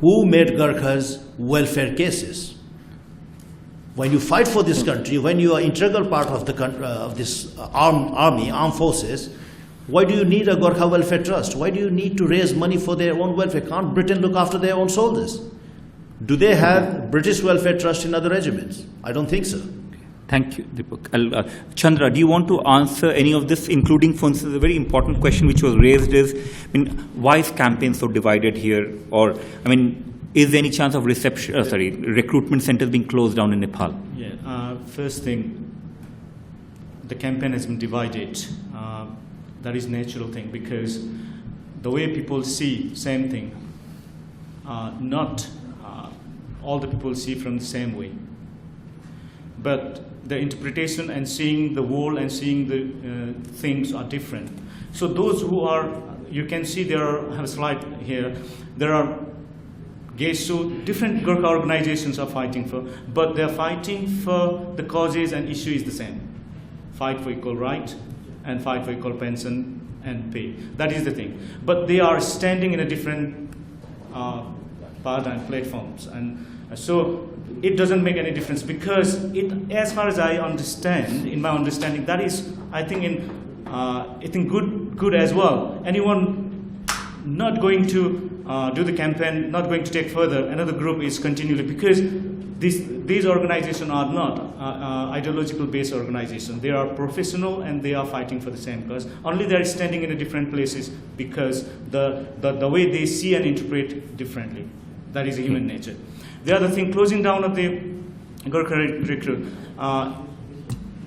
Who made Gurkhas welfare cases? When you fight for this country, when you are integral part of this armed forces, why do you need a Gurkha Welfare Trust? Why do you need to raise money for their own welfare? Can't Britain look after their own soldiers? Do they have British Welfare Trust in other regiments? I don't think so. Thank you, Deepak. Chandra, do you want to answer any of this, including, for instance, a very important question which was raised is, why is campaign so divided here? Or, is there any chance of recruitment centers being closed down in Nepal? Yeah, first thing, the campaign has been divided. That is a natural thing, because the way people see same thing, not all the people see from the same way. But the interpretation and seeing the world and seeing the things are different. So those who are, you can see I have a slide here, there are gays, so different Gurkha organizations are fighting for, but they're fighting for the causes and issue is the same. Fight for equal right and fight for equal pension and pay. That is the thing. But they are standing in a different paradigm platforms, and so it doesn't make any difference, because it, as far as I understand, in my understanding, that is, I think, good as well. Anyone not going to do the campaign, not going to take further, another group is continually, because these organizations are not ideological based organizations. They are professional and they are fighting for the same cause. Only they are standing in a different places because the way they see and interpret differently. That is human nature. The other thing, closing down of the Gurkha recruit.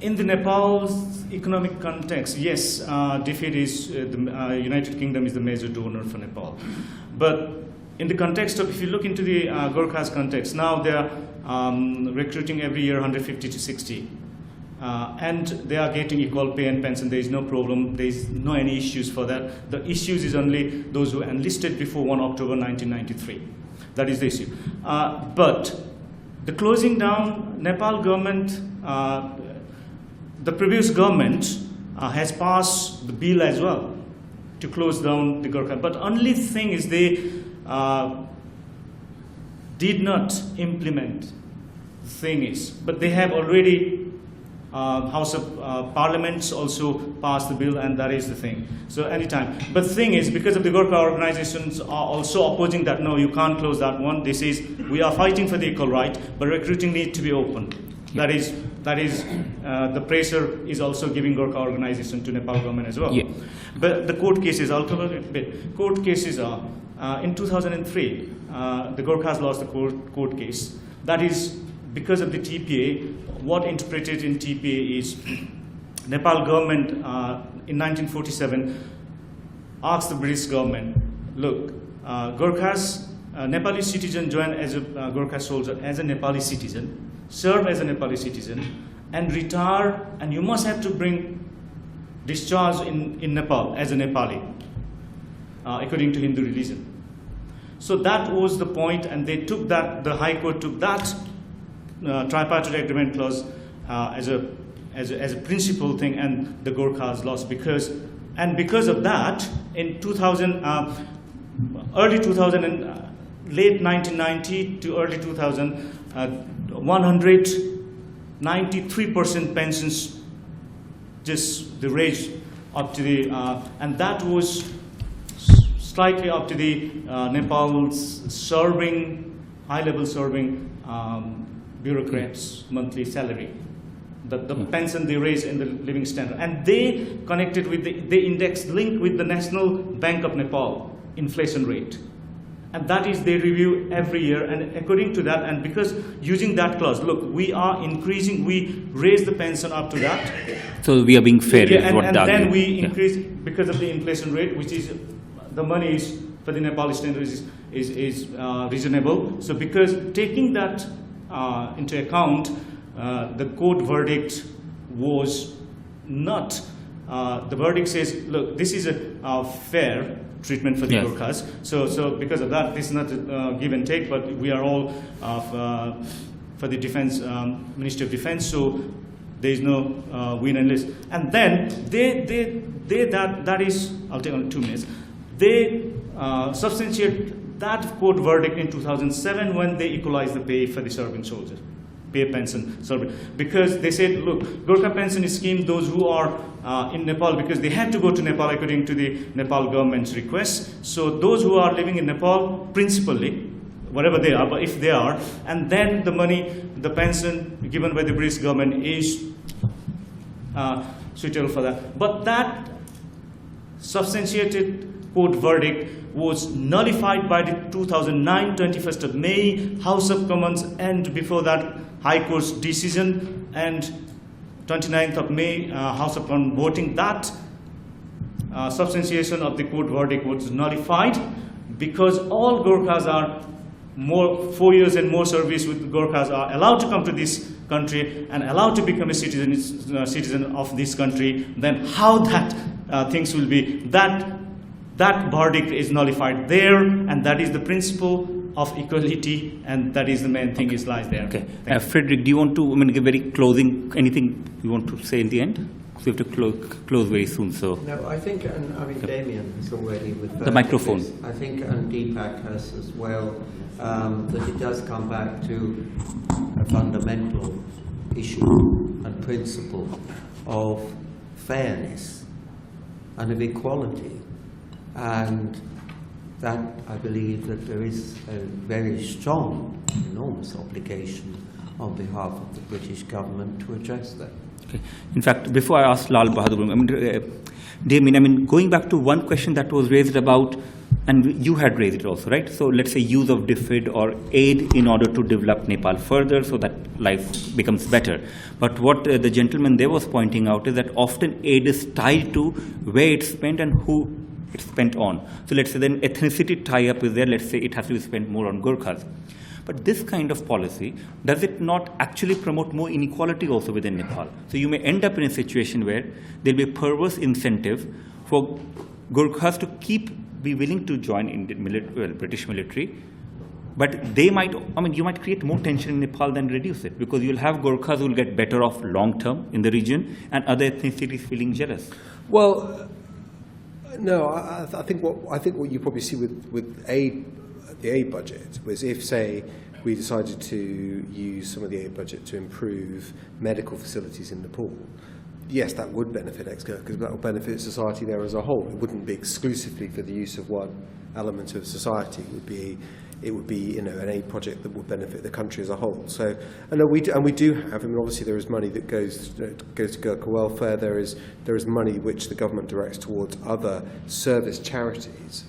In the Nepal's economic context, yes, defeat is the United Kingdom is the major donor for Nepal. But in the context of, if you look into the Gurkhas context, now they are recruiting every year 150 to 60. And they are getting equal pay and pension. There is no problem. There is no any issues for that. The issues is only those who enlisted before 1 October 1993. That is the issue. But the closing down, Nepal government, the previous government has passed the bill as well to close down the Gurkha. But only thing is they did not implement the thing is. But they have already House of Parliaments also passed the bill, and that is the thing. So anytime. But the thing is, because of the Gurkha organizations are also opposing that, no, you can't close that one. This is, we are fighting for the equal right, but recruiting needs to be open. That is the pressure is also giving Gurkha organization to Nepal government as well. Yeah. But the court cases, I'll cover it a bit. Court cases are, in 2003, the Gurkhas lost the court case. That is because of the TPA. What interpreted in TPA is Nepal government in 1947 asked the British government, look, Gurkhas, Nepali citizen join as a Gurkha soldier as a Nepali citizen, serve as a Nepali citizen, and retire, and you must have to bring discharge in Nepal as a Nepali, according to Hindu religion. So that was the point, and they took that, the High Court took that tripartite agreement clause as a principal thing, and the Gurkhas lost because of that in 2000, early 2000 and late 1990 to early 2000, 193% pensions just the raised up to the and that was slightly up to the Nepal's serving high-level serving bureaucrats' monthly salary, the pension they raise in the living standard, and they connected with they index linked with the National Bank of Nepal inflation rate, and that is they review every year, and according to that, and because using that clause, look, we are increasing, we raise the pension up to that, so we are being fair. Yeah, and then we increase because of the inflation rate, which is the money is for the Nepali standards is reasonable. So because taking that into account, the court verdict was not, the verdict says, look, this is a fair treatment for the Gurkhas. So because of that, this is not a give and take, but we are all for the defense, Ministry of Defense, so there is no win and lose. And then that is, I'll take on 2 minutes, they substantiate that court verdict in 2007 when they equalized the pay for the serving soldiers, pay pension serving, because they said, look, Gurkha pension scheme, those who are in Nepal, because they had to go to Nepal according to the Nepal government's request. So those who are living in Nepal, principally, whatever they are, but if they are, and then the money, the pension given by the British government is suitable for that. But that substantiated court verdict was nullified by the 2009 21st of May House of Commons, and before that High Court's decision, and 29th of May House of Commons voting. That substantiation of the court verdict was nullified because all Gurkhas are 4 years and more service with Gurkhas are allowed to come to this country and allowed to become a citizen of this country. Then how that things will be, that verdict is nullified there, and that is the principle of equality, and that is the main thing lies there. Okay. Frederick, do you want to give very closing, anything you want to say in the end? we have to close very soon. So no, I think, and I mean, Damien has already referred the microphone. to this. I think, and Deepak has as well, that it does come back to a fundamental issue and principle of fairness and of equality, and that I believe that there is a very strong, enormous obligation on behalf of the British government to address that. Okay. In fact, before I ask Lal Bahadur, Damien, going back to one question that was raised about, and you had raised it also, right? So let's say use of DFID or aid in order to develop Nepal further so that life becomes better. But what the gentleman there was pointing out is that often aid is tied to where it's spent and who it's spent on. So let's say then ethnicity tie-up is there. Let's say it has to be spent more on Gurkhas. But this kind of policy, does it not actually promote more inequality also within Nepal? So you may end up in a situation where there will be a perverse incentive for Gurkhas to be willing to join in the British military, but they might, you might create more tension in Nepal than reduce it, because you'll have Gurkhas who will get better off long term in the region and other ethnicities feeling jealous. Well, no, I think what you probably see with the aid budget was if, say, we decided to use some of the aid budget to improve medical facilities in Nepal, yes, that would benefit ex-Gurkhas, because that would benefit society there as a whole. It wouldn't be exclusively for the use of one element of society. It would be an aid project that would benefit the country as a whole. So, and we do have. Obviously there is money that goes to Gurkha welfare. There is money which the government directs towards other service charities,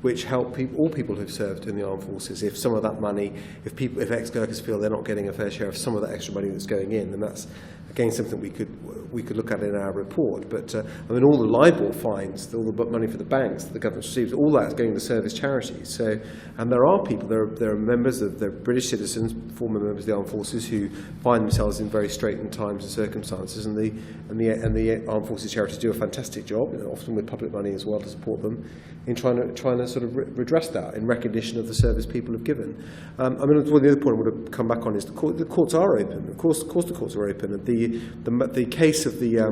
which help all people who've served in the armed forces. If some of that money, if ex-Gurkhas feel they're not getting a fair share of some of that extra money that's going in, then that's again something we could look at in our report. But all the LIBOR fines, all the money for the banks that the government receives, all that is going to service charities. So, and there are people, there are members of the British citizens, former members of the armed forces, who find themselves in very straitened times and circumstances, and the armed forces charities do a fantastic job, often with public money as well to support them in trying to sort of redress that in recognition of the service people have given. The other point I would have come back on is the courts are open. Of course the courts are open. The case of the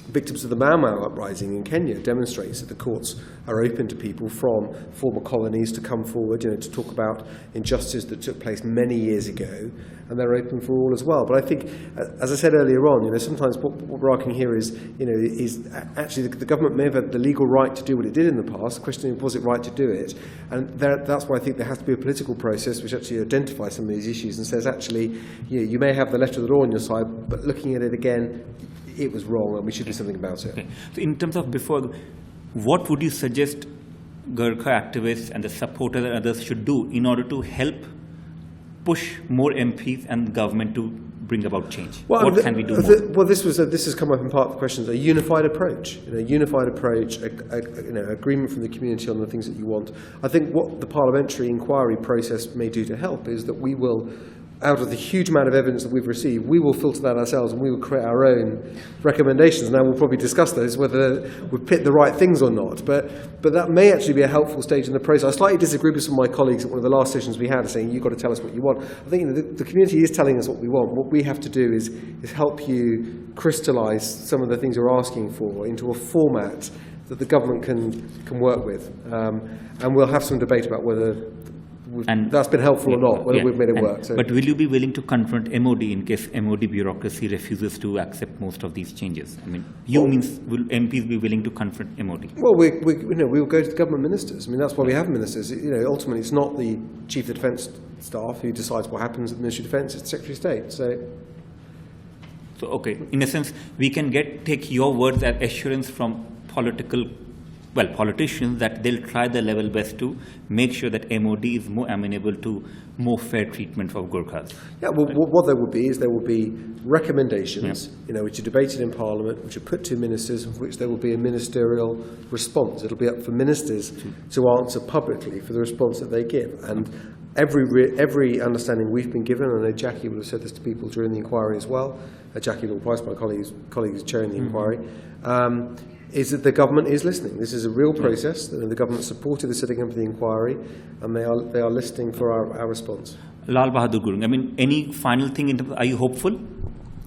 victims of the Mau Mau uprising in Kenya demonstrates that the courts are open to people from former colonies to come forward, to talk about injustice that took place many years ago, and they're open for all as well. But I think, as I said earlier on, sometimes what we're arguing here is actually the government may have had the legal right to do what it did in the past. The question is, was it right to do it? And that's why I think there has to be a political process which actually identifies some of these issues and says, actually, you may have the letter of the law on your side, but looking at it again, it was wrong and we should do something about it. Okay. So in terms of what would you suggest Gurkha activists and the supporters and others should do in order to help push more MPs and government to bring about change? What can we do more? This has come up in part of the questions. A unified approach, agreement from the community on the things that you want. I think what the parliamentary inquiry process may do to help is that we will, out of the huge amount of evidence that we've received, we will filter that ourselves and we will create our own recommendations. Now we'll probably discuss those, whether we've picked the right things or not. But that may actually be a helpful stage in the process. I slightly disagree with some of my colleagues at one of the last sessions we had, saying you've got to tell us what you want. I think the community is telling us what we want. What we have to do is help you crystallise some of the things you're asking for into a format that the government can work with. And we'll have some debate about whether that's been helpful or not, whether we've made it work. But will you be willing to confront MOD in case MOD bureaucracy refuses to accept most of these changes? Will MPs be willing to confront MOD? Well, we will go to the government ministers. That's why we have ministers. Ultimately, it's not the Chief of Defence Staff who decides what happens at the Ministry of Defence, it's the Secretary of State. So, okay, in a sense, we can take your words as assurance from politicians that they'll try their level best to make sure that MOD is more amenable to more fair treatment of Gurkhas. Yeah, well, what there will be recommendations, which are debated in Parliament, which are put to ministers, of which there will be a ministerial response. It'll be up for ministers to answer publicly for the response that they give. And every understanding we've been given, and I know Jackie will have said this to people during the inquiry as well, Jackie Law-Price, my colleague is chairing the inquiry, is that the government is listening. This is a real process. The government supported the setting up of the inquiry, and they are listening for our response. Lal Bahadur Gurung, any final thing? Are you hopeful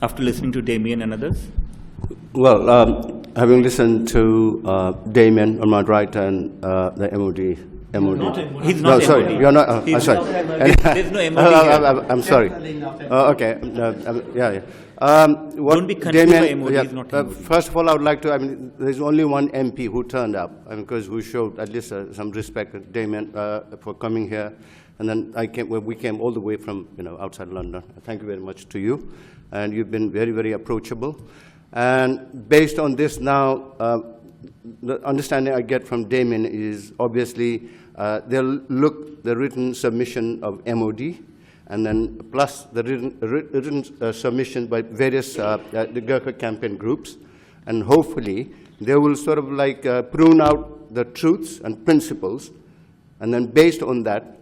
after listening to Damien and others? Well, having listened to Damien on my right and the MOD. He's no, not sorry, MOD. you're not. He's sorry. There's no MOD I'm sorry. Okay. Yeah. Don't be confused by MOD. He's not MOD. First of all, I would like to. I mean, there's only one MP who turned up, because who showed at least some respect, Damien, for coming here, and then we came all the way from outside London. Thank you very much to you, and you've been very, very approachable. And based on this now, the understanding I get from Damien is obviously they'll look the written submission of MOD, and then plus the written submission by various the Gurkha campaign groups, and hopefully they will sort of like prune out the truths and principles, and then based on that,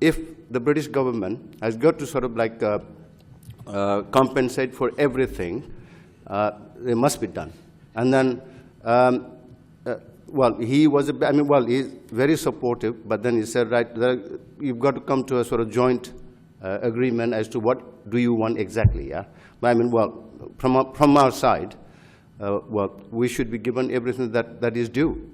if the British government has got to sort of like compensate for everything, it must be done. And then, well, he was, he's very supportive, but then he said, right, you've got to come to a sort of joint agreement as to what do you want exactly, yeah? But from our side, well, we should be given everything that is due.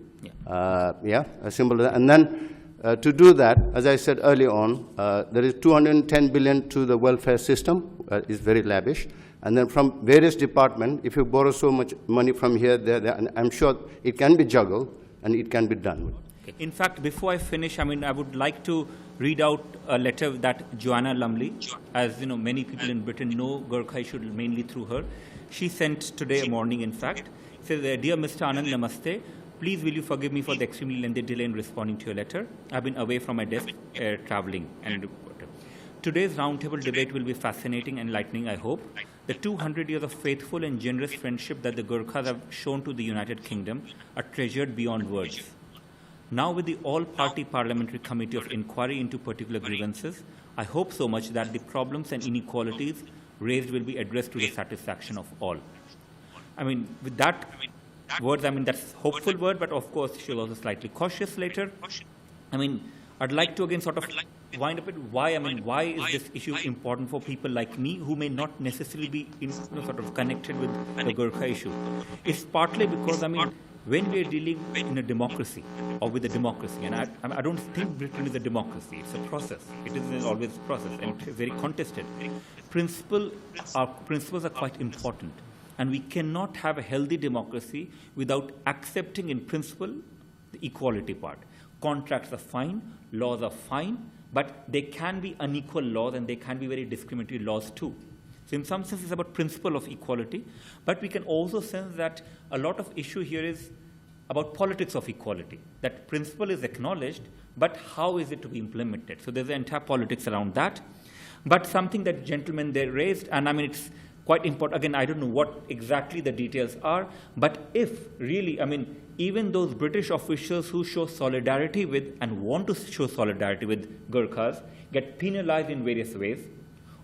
Yeah, a simple, and then to do that, as I said earlier on, there is 210 billion to the welfare system, is very lavish. And then from various departments, if you borrow so much money from here, there, and I'm sure it can be juggled and it can be done. In fact, before I finish, I would like to read out a letter that Joanna Lumley, as many people in Britain know Gurkha issue mainly through her. She sent today morning, in fact, says, "Dear Mr. Anand, namaste. Please will you forgive me for the extremely lengthy delay in responding to your letter. I've been away from my desk, traveling and today's roundtable debate will be fascinating and enlightening, I hope. The 200 years of faithful and generous friendship that the Gurkhas have shown to the United Kingdom are treasured beyond words. Now with the all-party parliamentary committee of inquiry into particular grievances, I hope so much that the problems and inequalities raised will be addressed to the satisfaction of all." With that words, that's hopeful word, but of course she was also slightly cautious later. I'd like to again sort of wind up it. Why? Why is this issue important for people like me who may not necessarily be sort of connected with the Gurkha issue? It's partly because when we are dealing in a democracy or with a democracy, and I don't think Britain is a democracy. It's a process. It is always a process, and it's very contested. Principles are quite important, and we cannot have a healthy democracy without accepting in principle the equality part. Contracts are fine, laws are fine, but they can be unequal laws and they can be very discriminatory laws too. So in some sense it's about principle of equality, but we can also sense that a lot of issue here is about politics of equality. That principle is acknowledged, but how is it to be implemented? So there's an entire politics around that. But something that gentlemen they raised, and it's quite important. Again, I don't know what exactly the details are, but if really, even those British officials who show solidarity with and want to show solidarity with Gurkhas get penalized in various ways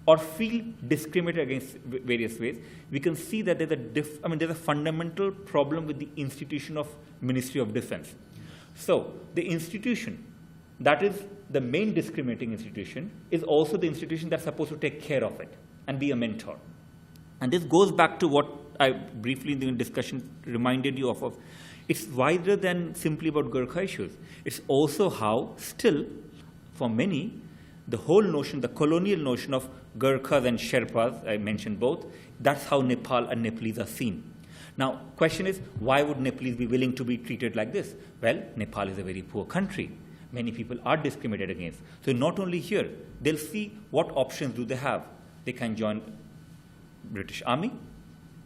or feel discriminated against various ways, we can see that there's there's a fundamental problem with the institution of Ministry of Defense. So the institution that is the main discriminating institution is also the institution that's supposed to take care of it and be a mentor. And this goes back to what I briefly in the discussion reminded you of. It's wider than simply about Gurkha issues. It's also how still, for many, the whole notion, the colonial notion of Gurkhas and Sherpas, I mentioned both, that's how Nepal and Nepalese are seen. Now, question is, why would Nepalese be willing to be treated like this? Well, Nepal is a very poor country. Many people are discriminated against. So not only here, they'll see what options do they have. They can join British Army,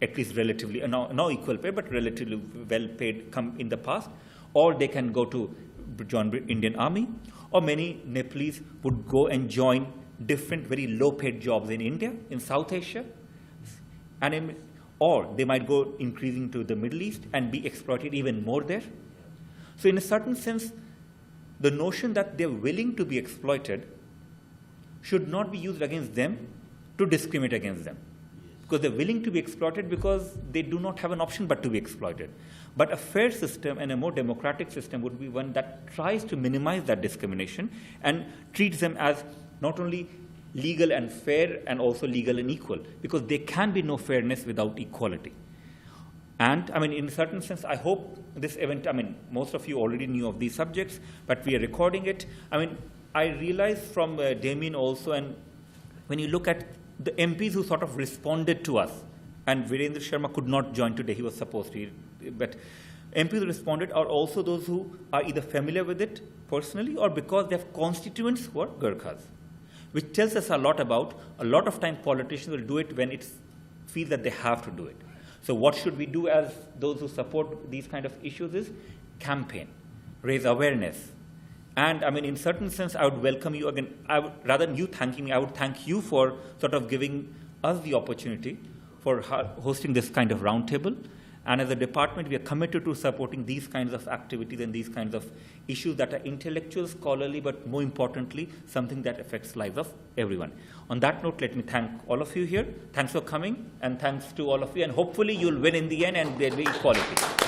at least relatively, no equal pay, but relatively well paid come in the past, or they can go to join Indian Army, or many Nepalese would go and join different very low paid jobs in India, in South Asia, or they might go increasing to the Middle East and be exploited even more there. So in a certain sense, the notion that they're willing to be exploited should not be used against them to discriminate against them. Because they're willing to be exploited because they do not have an option but to be exploited. But a fair system and a more democratic system would be one that tries to minimize that discrimination and treats them as not only legal and fair and also legal and equal, because there can be no fairness without equality. And I mean, in a certain sense, I hope this event, I mean, most of you already knew of these subjects, but we are recording it. I mean, I realized from Damien also, and when you look at the MPs who sort of responded to us, and Virendra Sharma could not join today, he was supposed to, but MPs who responded are also those who are either familiar with it personally or because they have constituents who are Gurkhas, which tells us a lot about, a lot of time politicians will do it when it feels that they have to do it. So what should we do as those who support these kind of issues is campaign, raise awareness. And I mean, in certain sense, I would welcome you again. Rather than you thanking me, I would thank you for sort of giving us the opportunity for hosting this kind of roundtable. And as a department, we are committed to supporting these kinds of activities and these kinds of issues that are intellectual, scholarly, but more importantly, something that affects lives of everyone. On that note, let me thank all of you here. Thanks for coming, and thanks to all of you. And hopefully, you'll win in the end, and there'll be equality.